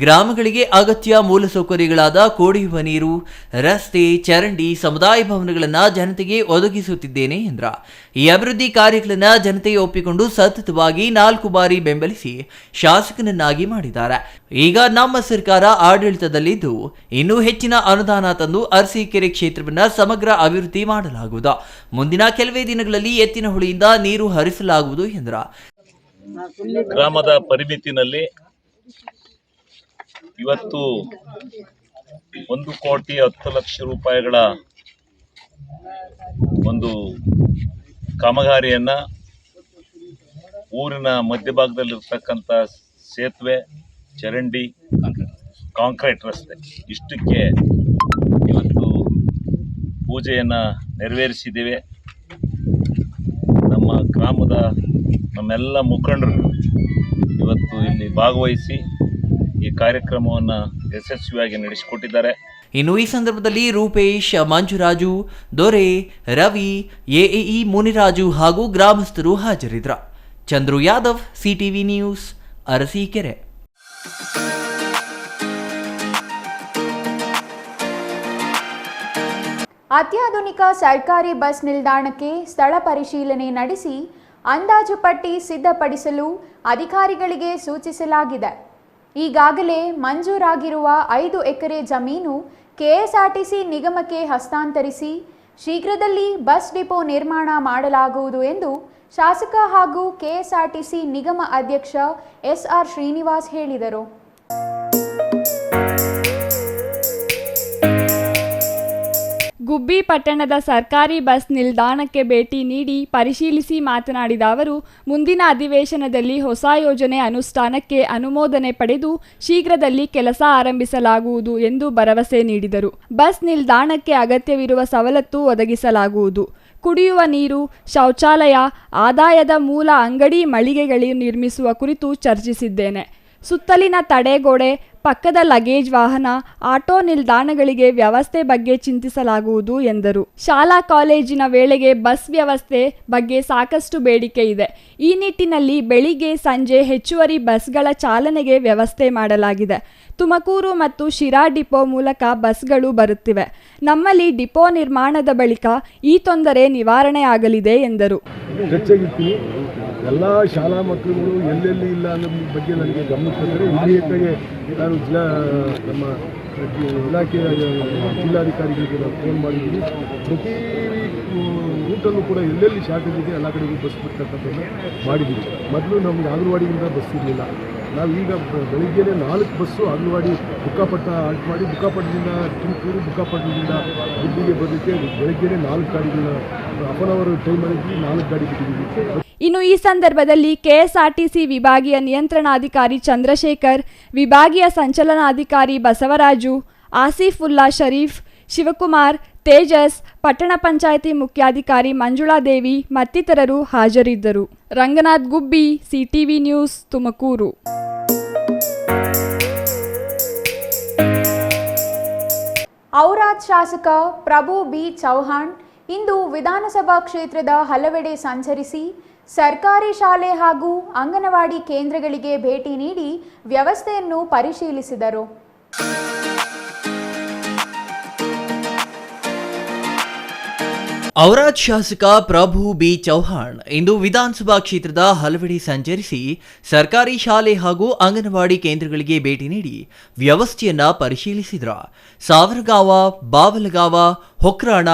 ಗ್ರಾಮಗಳಿಗೆ ಅಗತ್ಯ ಮೂಲಸೌಕರ್ಯಗಳಾದ ಕುಡಿಯುವ ನೀರು, ರಸ್ತೆ, ಚರಂಡಿ, ಸಮುದಾಯ ಭವನಗಳನ್ನು ಜನತೆಗೆ ಒದಗಿಸುತ್ತಿದ್ದೇನೆ ಎಂದರು. ಈ ಅಭಿವೃದ್ಧಿ ಕಾರ್ಯಗಳನ್ನು ಜನತೆ ಒಪ್ಪಿಕೊಂಡು ಸತತವಾಗಿ 4 ಬಾರಿ ಬೆಂಬಲಿಸಿ ಶಾಸಕನನ್ನಾಗಿ ಮಾಡಿದ್ದಾರೆ. ಈಗ ನಮ್ಮ ಸರ್ಕಾರ ಆಡಳಿತದಲ್ಲಿದ್ದು ಇನ್ನೂ ಹೆಚ್ಚಿನ ಅನುದಾನ ತಂದು ಅರಸೀಕೆರೆ ಕ್ಷೇತ್ರವನ್ನು ಸಮಗ್ರ ಅಭಿವೃದ್ಧಿ ಮಾಡಲಾಗುವುದು. ಮುಂದಿನ ಕೆಲವೇ ದಿನಗಳಲ್ಲಿ ಎತ್ತಿನ ಹೊಳೆಯಿಂದ ನೀರು ಹರಿಸಲಾಗುವುದು ಎಂದರು. ಗ್ರಾಮದ ಪರಿಮಿತಿನಲ್ಲಿ ಇವತ್ತು 1,10,00,000 ರೂಪಾಯಿಗಳ ಒಂದು ಕಾಮಗಾರಿಯನ್ನ ಊರಿನ ಮಧ್ಯಭಾಗದಲ್ಲಿರ್ತಕ್ಕಂಥ ಸೇತುವೆ, ಚರಂಡಿ, ಕಾಂಕ್ರೀಟ್ ರಸ್ತೆ ಇಷ್ಟಕ್ಕೆ ಇವತ್ತು ಪೂಜೆಯನ್ನು ನೆರವೇರಿಸಿದ್ದೇವೆ. ನಮ್ಮ ಗ್ರಾಮದ ನಮ್ಮೆಲ್ಲ ಮುಖಂಡರು ಇವತ್ತು ಇಲ್ಲಿ ಭಾಗವಹಿಸಿ ಈ ಕಾರ್ಯಕ್ರಮವನ್ನು ಯಶಸ್ವಿಯಾಗಿ ನಡೆಸಿಕೊಟ್ಟಿದ್ದಾರೆ. ಇನ್ನು ಈ ಸಂದರ್ಭದಲ್ಲಿ ರೂಪೇಶ್, ಮಂಜುರಾಜು, ದೊರೆ, ರವಿ, ಎಎಇ ಮುನಿರಾಜು ಹಾಗೂ ಗ್ರಾಮಸ್ಥರು ಹಾಜರಿದ್ದರು. Chandru Yadav, CTV news, Arsikere. ಅತ್ಯಾಧುನಿಕ ಸರ್ಕಾರಿ ಬಸ್ ನಿಲ್ದಾಣಕ್ಕೆ ಸ್ಥಳ ಪರಿಶೀಲನೆ ನಡೆಸಿ ಅಂದಾಜು ಪಟ್ಟಿ ಸಿದ್ಧಪಡಿಸಲು ಅಧಿಕಾರಿಗಳಿಗೆ ಸೂಚಿಸಲಾಗಿದೆ. ಈಗಾಗಲೇ ಮಂಜೂರಾಗಿರುವ 5 ಎಕರೆ ಜಮೀನು ಕೆಎಸ್ಆರ್ಟಿಸಿ ನಿಗಮಕ್ಕೆ ಹಸ್ತಾಂತರಿಸಿ ಶೀಘ್ರದಲ್ಲಿ ಬಸ್ ಡಿಪೋ ನಿರ್ಮಾಣ ಮಾಡಲಾಗುವುದು ಎಂದು ಶಾಸಕ ಹಾಗೂ ಕೆಎಸ್ಆರ್ಟಿಸಿ ನಿಗಮ ಅಧ್ಯಕ್ಷ ಎಸ್ಆರ್ ಶ್ರೀನಿವಾಸ್ ಹೇಳಿದರು. ಗುಬ್ಬಿ ಪಟ್ಟಣದ ಸರ್ಕಾರಿ ಬಸ್ ನಿಲ್ದಾಣಕ್ಕೆ ಭೇಟಿ ನೀಡಿ ಪರಿಶೀಲಿಸಿ ಮಾತನಾಡಿದ ಅವರು, ಮುಂದಿನ ಅಧಿವೇಶನದಲ್ಲಿ ಹೊಸ ಯೋಜನೆ ಅನುಷ್ಠಾನಕ್ಕೆ ಅನುಮೋದನೆ ಪಡೆದು ಶೀಘ್ರದಲ್ಲಿ ಕೆಲಸ ಆರಂಭಿಸಲಾಗುವುದು ಎಂದು ಭರವಸೆ ನೀಡಿದರು. ಬಸ್ ನಿಲ್ದಾಣಕ್ಕೆ ಅಗತ್ಯವಿರುವ ಸವಲತ್ತು ಒದಗಿಸಲಾಗುವುದು. ಕುಡಿಯುವ ನೀರು, ಶೌಚಾಲಯ, ಆದಾಯದ ಮೂಲ ಅಂಗಡಿ ಮಳಿಗೆಗಳು ನಿರ್ಮಿಸುವ ಕುರಿತು ಚರ್ಚಿಸಿದ್ದೇನೆ. ಸುತ್ತಲಿನ ತಡೆಗೋಡೆ, ಪಕ್ಕದ ಲಗೇಜ್ ವಾಹನ, ಆಟೋ ನಿಲ್ದಾಣಗಳಿಗೆ ವ್ಯವಸ್ಥೆ ಬಗ್ಗೆ ಚಿಂತಿಸಲಾಗುವುದು ಎಂದರು. ಶಾಲಾ ಕಾಲೇಜಿನ ವೇಳೆಗೆ ಬಸ್ ವ್ಯವಸ್ಥೆ ಬಗ್ಗೆ ಸಾಕಷ್ಟು ಬೇಡಿಕೆ ಇದೆ. ಈ ನಿಟ್ಟಿನಲ್ಲಿ ಬೆಳಿಗ್ಗೆ ಸಂಜೆ ಹೆಚ್ಚುವರಿ ಬಸ್ಗಳ ಚಾಲನೆಗೆ ವ್ಯವಸ್ಥೆ ಮಾಡಲಾಗಿದೆ. ತುಮಕೂರು ಮತ್ತು ಶಿರಾ ಡಿಪೋ ಮೂಲಕ ಬಸ್ಗಳು ಬರುತ್ತಿವೆ. ನಮ್ಮಲ್ಲಿ ಡಿಪೋ ನಿರ್ಮಾಣದ ಬಳಿಕ ಈ ತೊಂದರೆ ನಿವಾರಣೆ ಆಗಲಿದೆ ಎಂದರು. ಎಲ್ಲ ಶಾಲಾ ಮಕ್ಕಳುಗಳು ಎಲ್ಲೆಲ್ಲಿ ಇಲ್ಲ ಅನ್ನೋದ್ರ ಬಗ್ಗೆ ನನಗೆ ಗಮನಕ್ಕೆ ಬಂದರೆ ಇಮಿಡಿಯೇಟಾಗಿ ನಾನು ನಮ್ಮ ಇಲಾಖೆಯ ಜಿಲ್ಲಾಧಿಕಾರಿಗಳಿಗೆ ನಾವು ಫೋನ್ ಮಾಡಿದ್ದೀವಿ. ಪ್ರತಿ ರೂಟಲ್ಲೂ ಕೂಡ ಎಲ್ಲೆಲ್ಲಿ ಶಾರ್ಟೇಜ್ ಇದೆ ಎಲ್ಲ ಕಡೆಗೂ ಬಸ್ ಬಿಡ್ತಕ್ಕಂಥದ್ದನ್ನು ಮಾಡಿದ್ದೀವಿ. ಮೊದಲು ನಮಗೆ ಅಂಗನವಾಡಿಯಿಂದ ಬಸ್ ಇರಲಿಲ್ಲ. ನಾವೀಗ ಬೆಳಿಗ್ಗೆನೇ 4 ಬಸ್ಸು ಅಂಗನವಾಡಿ ಬುಕ್ಕಾಪಟ್ಟ ಆಲ್ಟ್ ಮಾಡಿ ಬುಕ್ಕಾಪಟ್ಟಣದಿಂದ ತುಮಕೂರು, ಬುಕ್ಕಾಪಟ್ಟಣದಿಂದ ಗುಬ್ಬಿಗೆ ಬರಲಿಕ್ಕೆ ಬೆಳಿಗ್ಗೆನೇ 4 ಗಾಡಿಗಳನ್ನ ಹಾಫ್ ಆನ್ ಅವರ್ ಟೈಮಲ್ಲಿ 4 ಗಾಡಿ ಬಿಟ್ಟಿದ್ದೀವಿ. ಇನ್ನು ಈ ಸಂದರ್ಭದಲ್ಲಿ ಕೆಎಸ್ಆರ್ಟಿಸಿ ವಿಭಾಗೀಯ ನಿಯಂತ್ರಣಾಧಿಕಾರಿ ಚಂದ್ರಶೇಖರ್, ವಿಭಾಗೀಯ ಸಂಚಲನಾಧಿಕಾರಿ ಬಸವರಾಜು, ಆಸಿಫುಲ್ಲಾ ಶರೀಫ್, ಶಿವಕುಮಾರ್, ತೇಜಸ್, ಪಟ್ಟಣ ಪಂಚಾಯಿತಿ ಮುಖ್ಯಾಧಿಕಾರಿ ಮಂಜುಳಾದೇವಿ ಮತ್ತಿತರರು ಹಾಜರಿದ್ದರು. ರಂಗನಾಥ್ ಗುಬ್ಬಿ, ಸಿಟಿವಿ ನ್ಯೂಸ್, ತುಮಕೂರು. ಔರಾದ್ ಶಾಸಕ ಪ್ರಭು ಬಿ ಚೌಹಾಣ್ ಇಂದು ವಿಧಾನಸಭಾ ಕ್ಷೇತ್ರದ ಹಲವೆಡೆ ಸಂಚರಿಸಿ ಸರ್ಕಾರಿ ಶಾಲೆ ಹಾಗೂ ಅಂಗನವಾಡಿ ಕೇಂದ್ರಗಳಿಗೆ ಭೇಟಿ ನೀಡಿ ವ್ಯವಸ್ಥೆಯನ್ನು ಪರಿಶೀಲಿಸಿದರು. ಔರಾದ್ ಶಾಸಕ ಪ್ರಭು ಬಿ ಚೌಹಾಣ್ ಇಂದು ವಿಧಾನಸಭಾ ಕ್ಷೇತ್ರದ ಹಲವೆಡೆ ಸಂಚರಿಸಿ ಸರ್ಕಾರಿ ಶಾಲೆ ಹಾಗೂ ಅಂಗನವಾಡಿ ಕೇಂದ್ರಗಳಿಗೆ ಭೇಟಿ ನೀಡಿ ವ್ಯವಸ್ಥೆಯನ್ನ ಪರಿಶೀಲಿಸಿದರು. ಸಾವರಗಾವ, ಬಾವಲಗಾವ, ಹೊಕ್ರಾಣ,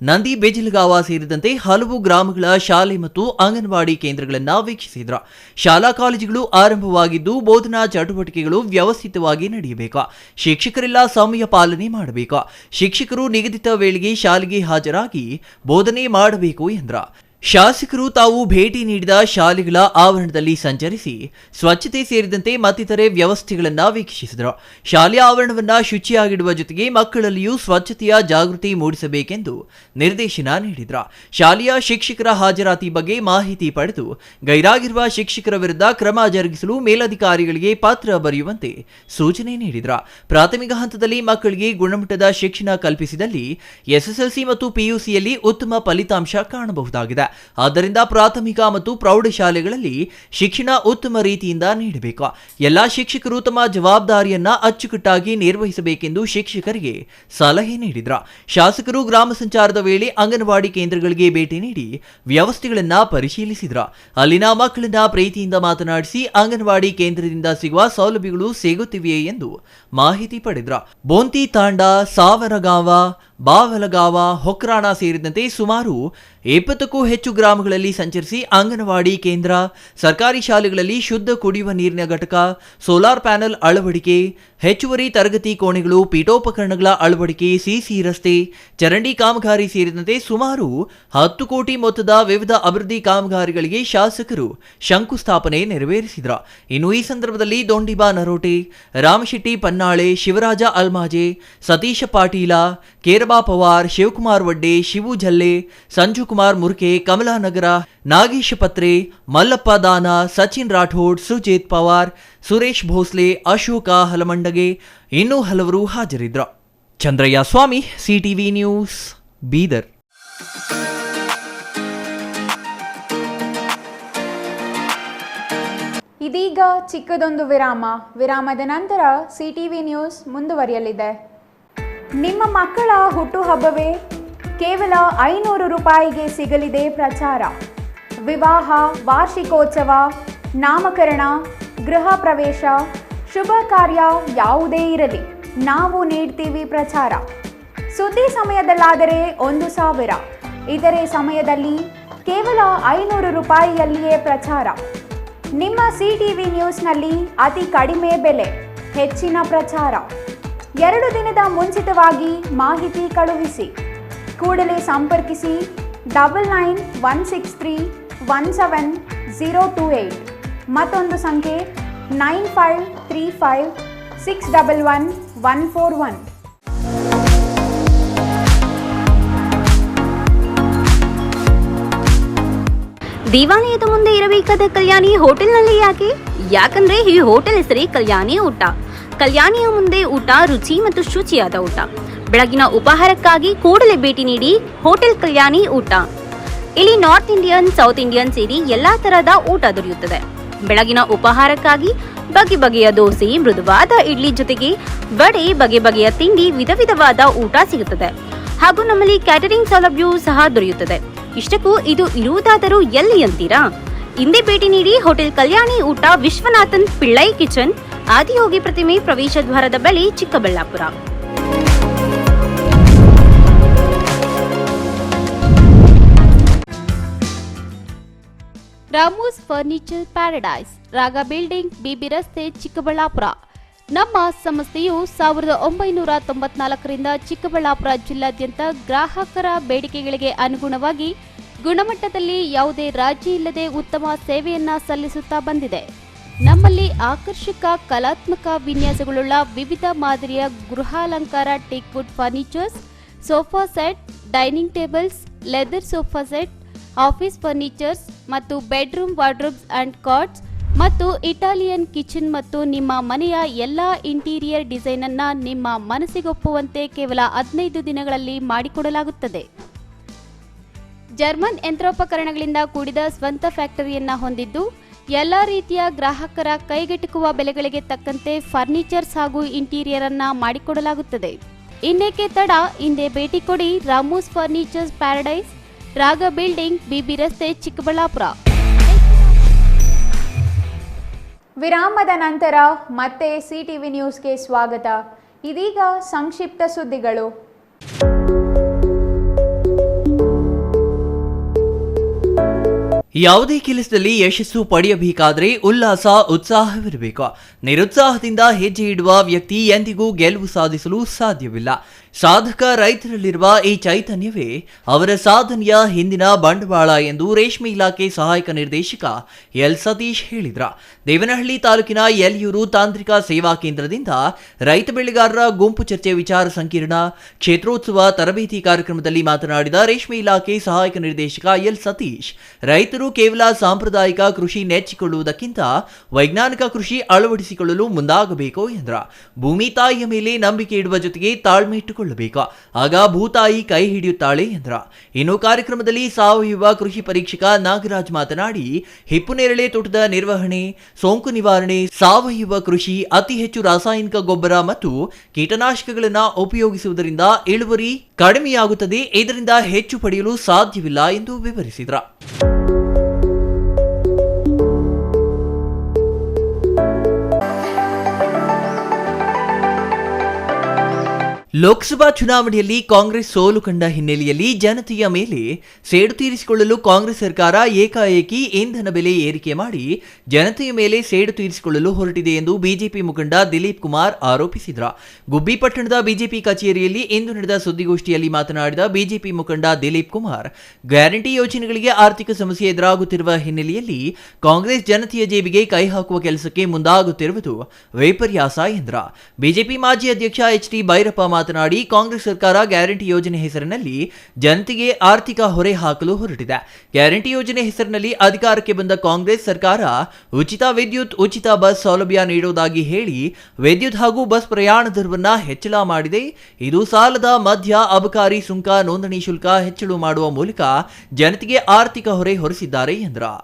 ನಂದಿ ಬೇಜಲಗಾವ ಸೇರಿದಂತೆ ಹಲವು ಗ್ರಾಮಗಳ ಶಾಲೆ ಮತ್ತು ಅಂಗನವಾಡಿ ಕೇಂದ್ರಗಳನ್ನು ವೀಕ್ಷಿಸಿದರು. ಶಾಲಾ ಕಾಲೇಜುಗಳು ಆರಂಭವಾಗಿದ್ದು ಬೋಧನಾ ಚಟುವಟಿಕೆಗಳು ವ್ಯವಸ್ಥಿತವಾಗಿ ನಡೆಯಬೇಕು. ಶಿಕ್ಷಕರೆಲ್ಲ ಸಮಯ ಪಾಲನೆ ಮಾಡಬೇಕು. ಶಿಕ್ಷಕರು ನಿಗದಿತ ವೇಳೆಗೆ ಶಾಲೆಗೆ ಹಾಜರಾಗಿ ಬೋಧನೆ ಮಾಡಬೇಕು ಎಂದರು. ಶಾಸಕರು ತಾವು ಭೇಟಿ ನೀಡಿದ ಶಾಲೆಗಳ ಆವರಣದಲ್ಲಿ ಸಂಚರಿಸಿ ಸ್ವಚ್ಛತೆ ಸೇರಿದಂತೆ ಮತ್ತಿತರೆ ವ್ಯವಸ್ಥೆಗಳನ್ನು ವೀಕ್ಷಿಸಿದರು. ಶಾಲೆಯ ಆವರಣವನ್ನು ಶುಚಿಯಾಗಿಡುವ ಜೊತೆಗೆ ಮಕ್ಕಳಲ್ಲಿಯೂ ಸ್ವಚ್ಛತೆಯ ಜಾಗೃತಿ ಮೂಡಿಸಬೇಕೆಂದು ನಿರ್ದೇಶನ ನೀಡಿದರು. ಶಾಲೆಯ ಶಿಕ್ಷಕರ ಹಾಜರಾತಿ ಬಗ್ಗೆ ಮಾಹಿತಿ ಪಡೆದು ಗೈರಾಗಿರುವ ಶಿಕ್ಷಕರ ವಿರುದ್ಧ ಕ್ರಮ ಜರುಗಿಸಲು ಮೇಲಧಿಕಾರಿಗಳಿಗೆ ಪತ್ರ ಬರೆಯುವಂತೆ ಸೂಚನೆ ನೀಡಿದರು. ಪ್ರಾಥಮಿಕ ಹಂತದಲ್ಲಿ ಮಕ್ಕಳಿಗೆ ಗುಣಮಟ್ಟದ ಶಿಕ್ಷಣ ಕಲ್ಪಿಸಿದಲ್ಲಿ ಎಸ್ಎಸ್ಎಲ್ಸಿ ಮತ್ತು ಪಿಯುಸಿಯಲ್ಲಿ ಉತ್ತಮ ಫಲಿತಾಂಶ ಕಾಣಬಹುದಾಗಿದೆ. ಆದ್ದರಿಂದ ಪ್ರಾಥಮಿಕ ಮತ್ತು ಪ್ರೌಢಶಾಲೆಗಳಲ್ಲಿ ಶಿಕ್ಷಣ ಉತ್ತಮ ರೀತಿಯಿಂದ ನೀಡಬೇಕು. ಎಲ್ಲ ಶಿಕ್ಷಕರು ತಮ್ಮ ಜವಾಬ್ದಾರಿಯನ್ನ ಅಚ್ಚುಕಟ್ಟಾಗಿ ನಿರ್ವಹಿಸಬೇಕೆಂದು ಶಿಕ್ಷಕರಿಗೆ ಸಲಹೆ ನೀಡಿದರು. ಶಾಸಕರು ಗ್ರಾಮ ಸಂಚಾರದ ವೇಳೆ ಅಂಗನವಾಡಿ ಕೇಂದ್ರಗಳಿಗೆ ಭೇಟಿ ನೀಡಿ ವ್ಯವಸ್ಥೆಗಳನ್ನು ಪರಿಶೀಲಿಸಿದರು. ಅಲ್ಲಿನ ಮಕ್ಕಳನ್ನ ಪ್ರೀತಿಯಿಂದ ಮಾತನಾಡಿಸಿ ಅಂಗನವಾಡಿ ಕೇಂದ್ರದಿಂದ ಸಿಗುವ ಸೌಲಭ್ಯಗಳು ಸಿಗುತ್ತಿವೆಯೇ ಎಂದು ಮಾಹಿತಿ ಪಡೆದರು. ಬೋಂತಿ ತಾಂಡ, ಸಾವರಗಾವ, ಬಾವಲಗಾವ, ಹೊಕ್ರಾಣ ಸೇರಿದಂತೆ ಸುಮಾರು 20ಕ್ಕೂ ಹೆಚ್ಚು ಗ್ರಾಮಗಳಲ್ಲಿ ಸಂಚರಿಸಿ ಅಂಗನವಾಡಿ ಕೇಂದ್ರ, ಸರ್ಕಾರಿ ಶಾಲೆಗಳಲ್ಲಿ ಶುದ್ಧ ಕುಡಿಯುವ ನೀರಿನ ಘಟಕ, ಸೋಲಾರ್ ಪ್ಯಾನೆಲ್ ಅಳವಡಿಕೆ, ಹೆಚ್ಚುವರಿ ತರಗತಿ ಕೋಣೆಗಳು, ಪೀಠೋಪಕರಣಗಳ ಅಳವಡಿಕೆ, ಸಿಸಿ ರಸ್ತೆ, ಚರಂಡಿ ಕಾಮಗಾರಿ ಸೇರಿದಂತೆ ಸುಮಾರು 10 ಕೋಟಿ ಮೊತ್ತದ ವಿವಿಧ ಅಭಿವೃದ್ಧಿ ಕಾಮಗಾರಿಗಳಿಗೆ ಶಾಸಕರು ಶಂಕುಸ್ಥಾಪನೆ ನೆರವೇರಿಸಿದರು. ಇನ್ನು ಈ ಸಂದರ್ಭದಲ್ಲಿ ದೊಂಡಿಬಾ ನರೋಟೆ, ರಾಮಶೆಟ್ಟಿ ಪನ್ನಾಳೆ, ಶಿವರಾಜ ಅಲ್ಮಾಜೆ, ಸತೀಶ ಪಾಟೀಲ, ಕೇರಬಾ ಪವಾರ್, ಶಿವಕುಮಾರ್ ವಡ್ಡೆ, ಶಿವು ಜಲ್ಲೆ, ಸಂಜು ಕುಮಾರ್ ಮುರ್ಕೆ, ಕಮಲಾನಗರ, ನಾಗೇಶ ಪತ್ರೆ, ಮಲ್ಲಪ್ಪ ದಾನ, ಸಚಿನ್ ರಾಠೋಡ್, ಸುಜೇತ್ ಪವಾರ್, ಸುರೇಶ್ ಭೋಸ್ಲೆ, ಅಶೋಕ ಹಲಮಂಡಗೆ ಇನ್ನೂ ಹಲವರು ಹಾಜರಿದ್ದರು. ಚಂದ್ರಯ್ಯ ಸ್ವಾಮಿ, ಸಿಟಿವಿ ನ್ಯೂಸ್, ಬೀದರ್. ಇದೀಗ ಚಿಕ್ಕದೊಂದು ವಿರಾಮದ ನಂತರ ಸಿಟಿವಿ ನ್ಯೂಸ್ ಮುಂದುವರಿಯಲಿದೆ. ನಿಮ್ಮ ಮಕ್ಕಳ ಹುಟ್ಟುಹಬ್ಬವೇ ಕೇವಲ 500 ರೂಪಾಯಿಗೆ ಸಿಗಲಿದೆ ಪ್ರಚಾರ. ವಿವಾಹ, ವಾರ್ಷಿಕೋತ್ಸವ, ನಾಮಕರಣ, ಗೃಹ ಪ್ರವೇಶ, ಶುಭ ಕಾರ್ಯ ಯಾವುದೇ ಇರಲಿ, ನಾವು ನೀಡ್ತೀವಿ ಪ್ರಚಾರ. ಸುದ್ದಿ ಸಮಯದಲ್ಲಾದರೆ 1,000, ಇತರೆ ಸಮಯದಲ್ಲಿ ಕೇವಲ 500 ರೂಪಾಯಿಯಲ್ಲಿಯೇ ಪ್ರಚಾರ. ನಿಮ್ಮ ಸಿಟಿವಿ ನ್ಯೂಸ್ನಲ್ಲಿ ಅತಿ ಕಡಿಮೆ ಬೆಲೆ, ಹೆಚ್ಚಿನ ಪ್ರಚಾರ. 2 ದಿನದ ಮುಂಚಿತವಾಗಿ ಮಾಹಿತಿ ಕಳುಹಿಸಿ. ಕೂಡಲೇ ಸಂಪರ್ಕಿಸಿ 9916317028. ಮತ್ತೊಂದು ಸಂಖ್ಯೆ 9535611141. ದೇವಾಲಯದ ಮುಂದೆ ಇರಬೇಕಾದ ಕಲ್ಯಾಣಿ ಹೋಟೆಲ್ನಲ್ಲಿ ಯಾಕಂದ್ರೆ ಈ ಹೋಟೆಲ್ ಹೆಸರೇ ಕಲ್ಯಾಣಿ ಊಟ. ಕಲ್ಯಾಣಿಯ ಮುಂದೆ ಊಟ ರುಚಿ ಮತ್ತು ಶುಚಿಯಾದ ಊಟ. ಬೆಳಗಿನ ಉಪಹಾರಕ್ಕಾಗಿ ಕೂಡಲೇ ಭೇಟಿ ನೀಡಿ ಹೋಟೆಲ್ ಕಲ್ಯಾಣಿ ಊಟ. ಇಲ್ಲಿ ನಾರ್ತ್ ಇಂಡಿಯನ್, ಸೌತ್ ಇಂಡಿಯನ್ ಸೇರಿ ಎಲ್ಲಾ ತರಹದ ಊಟ ದೊರೆಯುತ್ತದೆ. ಬೆಳಗಿನ ಉಪಹಾರಕ್ಕಾಗಿ ಬಗೆ ಬಗೆಯ ದೋಸೆ, ಮೃದುವಾದ ಇಡ್ಲಿ ಜೊತೆಗೆ ವಡೆ, ಬಗೆ ಬಗೆಯ ತಿಂಡಿ, ವಿಧ ವಿಧವಾದ ಊಟ ಸಿಗುತ್ತದೆ. ಹಾಗೂ ನಮ್ಮಲ್ಲಿ ಕ್ಯಾಟರಿಂಗ್ ಸೌಲಭ್ಯವೂ ಸಹ ದೊರೆಯುತ್ತದೆ. ಇಷ್ಟಕ್ಕೂ ಇದು ಇರುವುದಾದರೂ ಎಲ್ಲಿ ಅಂತೀರಾ? ಹಿಂದೆ ಭೇಟಿ ನೀಡಿ ಹೋಟೆಲ್ ಕಲ್ಯಾಣಿ ಊಟ, ವಿಶ್ವನಾಥನ್ ಪಿಳ್ಳೈ ಕಿಚನ್, ಆದಿಯೋಗಿ ಪ್ರತಿಮೆ, ಪ್ರವೇಶ ದ್ವಾರದ ಬಳಿ, ಚಿಕ್ಕಬಳ್ಳಾಪುರ. ರಾಮೂಸ್ ಫರ್ನಿಚರ್ ಪ್ಯಾರಡೈಸ್, ರಾಗ ಬಿಲ್ಡಿಂಗ್, ಬಿಬಿ ರಸ್ತೆ, ಚಿಕ್ಕಬಳ್ಳಾಪುರ. ನಮ್ಮ ಸಂಸ್ಥೆಯು 1994ರಿಂದ ಚಿಕ್ಕಬಳ್ಳಾಪುರ ಜಿಲ್ಲಾದ್ಯಂತ ಗ್ರಾಹಕರ ಬೇಡಿಕೆಗಳಿಗೆ ಅನುಗುಣವಾಗಿ ಗುಣಮಟ್ಟದಲ್ಲಿ ಯಾವುದೇ ರಾಜಿ ಇಲ್ಲದೆ ಉತ್ತಮ ಸೇವೆಯನ್ನ ಸಲ್ಲಿಸುತ್ತಾ ಬಂದಿದೆ. ನಮ್ಮಲ್ಲಿ ಆಕರ್ಷಕ ಕಲಾತ್ಮಕ ವಿನ್ಯಾಸಗಳುಳ್ಳ ವಿವಿಧ ಮಾದರಿಯ ಗೃಹಾಲಂಕಾರ teak wood furnitures, sofa set, dining tables, leather sofa set, office furnitures ಮತ್ತು ಬೆಡ್ರೂಮ್ ವಾರ್ಡ್ರೋಬ್ಸ್ ಅಂಡ್ ಕಾಟ್ಸ್ ಮತ್ತು ಇಟಾಲಿಯನ್ ಕಿಚನ್ ಮತ್ತು ನಿಮ್ಮ ಮನೆಯ ಎಲ್ಲ ಇಂಟೀರಿಯರ್ ಡಿಸೈನ್ ಅನ್ನ ನಿಮ್ಮ ಮನಸ್ಸಿಗೊಪ್ಪುವಂತೆ ಕೇವಲ 15 ದಿನಗಳಲ್ಲಿ ಮಾಡಿಕೊಡಲಾಗುತ್ತದೆ. ಜರ್ಮನ್ ಯಂತ್ರೋಪಕರಣಗಳಿಂದ ಕೂಡಿದ ಸ್ವಂತ ಫ್ಯಾಕ್ಟರಿಯನ್ನ ಹೊಂದಿದ್ದು ಎಲ್ಲ ರೀತಿಯ ಗ್ರಾಹಕರ ಕೈಗೆಟುಕುವ ಬೆಲೆಗಳಿಗೆ ತಕ್ಕಂತೆ ಫರ್ನಿಚರ್ಸ್ ಹಾಗೂ ಇಂಟೀರಿಯರ್ ಅನ್ನ ಮಾಡಿಕೊಡಲಾಗುತ್ತದೆ. ಇನ್ನೇಕೆ ತಡ, ಹಿಂದೆ ಭೇಟಿ ಕೊಡಿ. ರಾಮೂಸ್ ಫರ್ನಿಚರ್ಸ್ ಪ್ಯಾರಡೈಸ್, ರಾಗ ಬಿಲ್ಡಿಂಗ್, ಬಿಬಿ ರಸ್ತೆ, ಚಿಕ್ಕಬಳ್ಳಾಪುರ. ವಿರಾಮದ ನಂತರ ಮತ್ತೆ ಸಿಟಿವಿ ನ್ಯೂಸ್ಗೆ ಸ್ವಾಗತ. ಇದೀಗ ಸಂಕ್ಷಿಪ್ತ ಸುದ್ದಿಗಳು. ಯಾವುದೇ ಕೆಲಸದಲ್ಲಿ ಯಶಸ್ಸು ಪಡೆಯಬೇಕಾದರೆ ಉಲ್ಲಾಸ, ಉತ್ಸಾಹವಿರಬೇಕು. ನಿರುತ್ಸಾಹದಿಂದ ಹೆಜ್ಜೆ ಇಡುವ ವ್ಯಕ್ತಿ ಎಂದಿಗೂ ಗೆಲುವು ಸಾಧಿಸಲು ಸಾಧ್ಯವಿಲ್ಲ. ಸಾಧಕ ರೈತರಲ್ಲಿರುವ ಈ ಚೈತನ್ಯವೇ ಅವರ ಸಾಧನೆಯ ಹಿಂದಿನ ಬಂಡವಾಳ ಎಂದು ರೇಷ್ಮೆ ಇಲಾಖೆ ಸಹಾಯಕ ನಿರ್ದೇಶಕ ಎಲ್ ಸತೀಶ್ ಹೇಳಿದ್ರ. ದೇವನಹಳ್ಳಿ ತಾಲೂಕಿನ ಯಲಿಯೂರು ತಾಂತ್ರಿಕ ಸೇವಾ ಕೇಂದ್ರದಿಂದ ರೈತ ಬೆಳೆಗಾರರ ಗುಂಪು ಚರ್ಚೆ ವಿಚಾರ ಸಂಕಿರಣ ಕ್ಷೇತ್ರೋತ್ಸವ ತರಬೇತಿ ಕಾರ್ಯಕ್ರಮದಲ್ಲಿ ಮಾತನಾಡಿದ ರೇಷ್ಮೆ ಇಲಾಖೆ ಸಹಾಯಕ ನಿರ್ದೇಶಕ ಎಲ್ ಸತೀಶ್, ರೈತರು ಕೇವಲ ಸಾಂಪ್ರದಾಯಿಕ ಕೃಷಿ ನೆಚ್ಚಿಕೊಳ್ಳುವುದಕ್ಕಿಂತ ವೈಜ್ಞಾನಿಕ ಕೃಷಿ ಅಳವಡಿಸಿಕೊಳ್ಳಲು ಮುಂದಾಗಬೇಕು ಎಂದ್ರ. ಭೂಮಿ ತಾಯಿಯ ಮೇಲೆ ನಂಬಿಕೆ ಇಡುವ ಜೊತೆಗೆ ತಾಳ್ಮೆ ಇಟ್ಟುಕೊಳ್ಳಬೇಕು, ಆಗ ಭೂತಾಯಿ ಕೈ ಹಿಡಿಯುತ್ತಾಳೆ ಎಂದ್ರ. ಇನ್ನು ಕಾರ್ಯಕ್ರಮದಲ್ಲಿ ಸಾವಯವ ಕೃಷಿ ಪರೀಕ್ಷಕ ನಾಗರಾಜ್ ಮಾತನಾಡಿ, ಹಿಪ್ಪುನೇರಳೆ ತೋಟದ ನಿರ್ವಹಣೆ, ಸೋಂಕು ನಿವಾರಣೆ, ಸಾವಯವ ಕೃಷಿ, ಅತಿ ಹೆಚ್ಚು ರಾಸಾಯನಿಕ ಗೊಬ್ಬರ ಮತ್ತು ಕೀಟನಾಶಕಗಳನ್ನು ಉಪಯೋಗಿಸುವುದರಿಂದ ಇಳುವರಿ ಕಡಿಮೆಯಾಗುತ್ತದೆ, ಇದರಿಂದ ಹೆಚ್ಚು ಪಡೆಯಲು ಸಾಧ್ಯವಿಲ್ಲ ಎಂದು ವಿವರಿಸಿದರು. ಲೋಕಸಭಾ ಚುನಾವಣೆಯಲ್ಲಿ ಕಾಂಗ್ರೆಸ್ ಸೋಲು ಕಂಡ ಹಿನ್ನೆಲೆಯಲ್ಲಿ ಜನತೆಯ ಮೇಲೆ ಸೇಡು ತೀರಿಸಿಕೊಳ್ಳಲು ಕಾಂಗ್ರೆಸ್ ಸರ್ಕಾರ ಏಕಾಏಕಿ ಇಂಧನ ಬೆಲೆ ಏರಿಕೆ ಮಾಡಿ ಜನತೆಯ ಮೇಲೆ ಸೇಡು ತೀರಿಸಿಕೊಳ್ಳಲು ಹೊರಟಿದೆ ಎಂದು ಬಿಜೆಪಿ ಮುಖಂಡ ದಿಲೀಪ್ ಕುಮಾರ್ ಆರೋಪಿಸಿದರು. ಗುಬ್ಬಿ ಪಟ್ಟಣದ ಬಿಜೆಪಿ ಕಚೇರಿಯಲ್ಲಿ ಇಂದು ನಡೆದ ಸುದ್ದಿಗೋಷ್ಠಿಯಲ್ಲಿ ಮಾತನಾಡಿದ ಬಿಜೆಪಿ ಮುಖಂಡ ದಿಲೀಪ್ ಕುಮಾರ್, ಗ್ಯಾರಂಟಿ ಯೋಜನೆಗಳಿಗೆ ಆರ್ಥಿಕ ಸಮಸ್ಯೆ ಎದುರಾಗುತ್ತಿರುವ ಹಿನ್ನೆಲೆಯಲ್ಲಿ ಕಾಂಗ್ರೆಸ್ ಜನತೆಯ ಜೇಬಿಗೆ ಕೈ ಹಾಕುವ ಕೆಲಸಕ್ಕೆ ಮುಂದಾಗುತ್ತಿರುವುದು ವಿಪರ್ಯಾಸ ಎಂದರು. ಬಿಜೆಪಿ ಮಾಜಿ ಅಧ್ಯಕ್ಷ ಎಚ್.ಡಿ. ಭೈರಪ್ಪ ಮಾತನಾಡಿ, ಕಾಂಗ್ರೆಸ್ ಸರ್ಕಾರ ಗ್ಯಾರಂಟಿ ಯೋಜನೆ ಹೆಸರಿನಲ್ಲಿ ಜನತೆಗೆ ಆರ್ಥಿಕ ಹೊರೆ ಹಾಕಲು ಹೊರಟಿದೆ. ಗ್ಯಾರಂಟಿ ಯೋಜನೆ ಹೆಸರಿನಲ್ಲಿ ಅಧಿಕಾರಕ್ಕೆ ಬಂದ ಕಾಂಗ್ರೆಸ್ ಸರ್ಕಾರ ಉಚಿತ ವಿದ್ಯುತ್, ಉಚಿತ ಬಸ್ ಸೌಲಭ್ಯ ನೀಡುವುದಾಗಿ ಹೇಳಿ ವಿದ್ಯುತ್ ಹಾಗೂ ಬಸ್ ಪ್ರಯಾಣ ದರವನ್ನು ಹೆಚ್ಚಳ ಮಾಡಿದೆ. ಇದು ಸಾಲದ ಮಧ್ಯ ಅಬಕಾರಿ ಸುಂಕ ನೋಂದಣಿ ಶುಲ್ಕ ಹೆಚ್ಚಳ ಮಾಡುವ ಮೂಲಕ ಜನತೆಗೆ ಆರ್ಥಿಕ ಹೊರೆ ಹೊರಿಸಿದ್ದಾರೆ ಎಂದರು.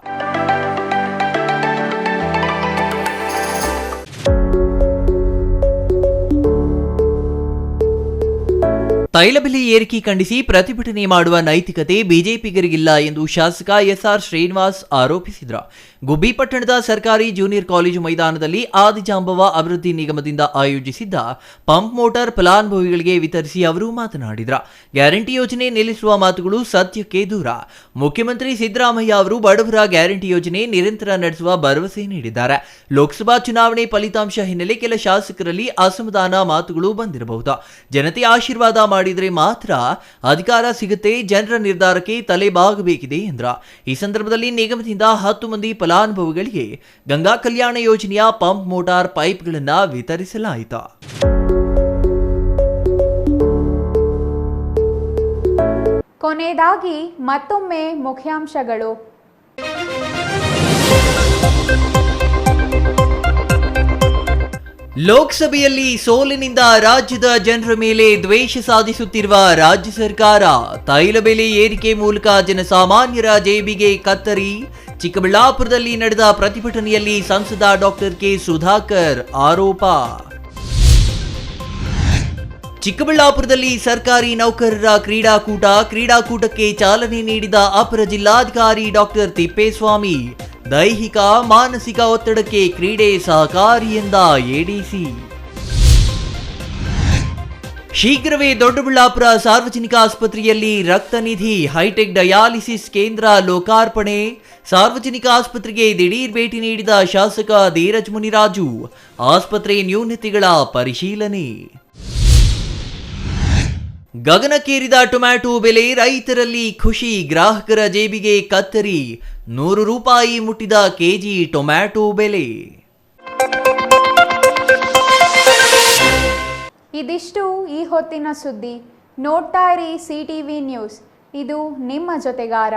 ತೈಲ ಬೆಲೆ ಏರಿಕೆ ಖಂಡಿಸಿ ಪ್ರತಿಭಟನೆ ಮಾಡುವ ನೈತಿಕತೆ ಬಿಜೆಪಿಗರಿಗಿಲ್ಲ ಎಂದು ಶಾಸಕ ಎಸ್ಆರ್ ಶ್ರೀನಿವಾಸ್ ಆರೋಪಿಸಿದರು. ಗುಬ್ಬಿ ಪಟ್ಟಣದ ಸರ್ಕಾರಿ ಜೂನಿಯರ್ ಕಾಲೇಜು ಮೈದಾನದಲ್ಲಿ ಆದಿಜಾಂಬವ ಅಭಿವೃದ್ಧಿ ನಿಗಮದಿಂದ ಆಯೋಜಿಸಿದ್ದ ಪಂಪ್ ಮೋಟಾರ್ ಫಲಾನುಭವಿಗಳಿಗೆ ವಿತರಿಸಿ ಅವರು ಮಾತನಾಡಿದರು. ಗ್ಯಾರಂಟಿ ಯೋಜನೆ ನಿಲ್ಲಿಸುವ ಮಾತುಗಳು ಸತ್ಯಕ್ಕೆ ದೂರ. ಮುಖ್ಯಮಂತ್ರಿ ಸಿದ್ದರಾಮಯ್ಯ ಅವರು ಬಡವರ ಗ್ಯಾರಂಟಿ ಯೋಜನೆ ನಿರಂತರ ನಡೆಸುವ ಭರವಸೆ ನೀಡಿದ್ದಾರೆ. ಲೋಕಸಭಾ ಚುನಾವಣೆ ಫಲಿತಾಂಶ ಹಿನ್ನೆಲೆ ಕೆಲ ಶಾಸಕರಲ್ಲಿ ಅಸಮಾಧಾನ ಮಾತುಗಳು ಬಂದಿರಬಹುದು. ಜನತೆ ಆಶೀರ್ವಾದ ಮಾಡಿದರೆ ಮಾತ್ರ ಅಧಿಕಾರ ಸಿಗುತ್ತೆ, ಜನರ ನಿರ್ಧಾರಕ್ಕೆ ತಲೆಬಾಗಬೇಕಿದೆ ಎಂದ್ರ. ಈ ಸಂದರ್ಭದಲ್ಲಿ ನಿಗಮದಿಂದ 10 ಮಂದಿ ಫಲಾನುಭವಿಗಳಿಗೆ ಗಂಗಾ ಕಲ್ಯಾಣ ಯೋಜನೆಯ ಪಂಪ್ ಮೋಟಾರ್ ಪೈಪ್ಗಳನ್ನು ವಿತರಿಸಲಾಯಿತು. ಕೊನೆಯದಾಗಿ ಮತ್ತೊಮ್ಮೆ ಮುಖ್ಯಾಂಶಗಳು. ಲೋಕಸಭೆಯಲ್ಲಿ ಸೋಲಿನಿಂದ ರಾಜ್ಯದ ಜನರ ಮೇಲೆ ದ್ವೇಷ ಸಾಧಿಸುತ್ತಿರುವ ರಾಜ್ಯ ಸರ್ಕಾರ, ತೈಲ ಬೆಲೆ ಏರಿಕೆ ಮೂಲಕ ಜನಸಾಮಾನ್ಯರ ಜೇಬಿಗೆ ಕತ್ತರಿ. ಚಿಕ್ಕಬಳ್ಳಾಪುರದಲ್ಲಿ ನಡೆದ ಪ್ರತಿಭಟನೆಯಲ್ಲಿ ಸಂಸದ ಡಾಕ್ಟರ್ ಕೆ ಸುಧಾಕರ್ ಆರೋಪ. ಚಿಕ್ಕಬಳ್ಳಾಪುರದಲ್ಲಿ ಸರ್ಕಾರಿ ನೌಕರರ ಕ್ರೀಡಾಕೂಟಕ್ಕೆ ಚಾಲನೆ ನೀಡಿದ ಅಪರ ಜಿಲ್ಲಾಧಿಕಾರಿ ಡಾಕ್ಟರ್ ತಿಪ್ಪೇಸ್ವಾಮಿ. ದೈಹಿಕ ಮಾನಸಿಕ ಒತ್ತಡಕ್ಕೆ ಕ್ರೀಡೆ ಸಹಕಾರಿ ಎಂದ ಎಡಿಸಿ. ಶೀಘ್ರವೇ ದೊಡ್ಡಬಳ್ಳಾಪುರ ಸಾರ್ವಜನಿಕ ಆಸ್ಪತ್ರೆಯಲ್ಲಿ ರಕ್ತ ನಿಧಿ, ಹೈಟೆಕ್ ಡಯಾಲಿಸಿಸ್ ಕೇಂದ್ರ ಲೋಕಾರ್ಪಣೆ. ಸಾರ್ವಜನಿಕ ಆಸ್ಪತ್ರೆಗೆ ದಿಢೀರ್ ಭೇಟಿ ನೀಡಿದ ಶಾಸಕ ಧೀರಜ್ ಮುನಿರಾಜು. ಆಸ್ಪತ್ರೆ ನ್ಯೂನತೆಗಳ ಪರಿಶೀಲನೆ. ಗಗನಕ್ಕೇರಿದ ಟೊಮ್ಯಾಟೊ ಬೆಲೆ, ರೈತರಲ್ಲಿ ಖುಷಿ, ಗ್ರಾಹಕರ ಜೇಬಿಗೆ ಕತ್ತರಿ. 100 ರೂಪಾಯಿ ಮುಟ್ಟಿದ ಕೆಜಿ ಟೊಮ್ಯಾಟೊ ಬೆಲೆ. ಇದಿಷ್ಟು ಈ ಹೊತ್ತಿನ ಸುದ್ದಿ. ನೋಡ್ತಾ ಇರಿ CTV ನ್ಯೂಸ್, ಇದು ನಿಮ್ಮ ಜೊತೆಗಾರ.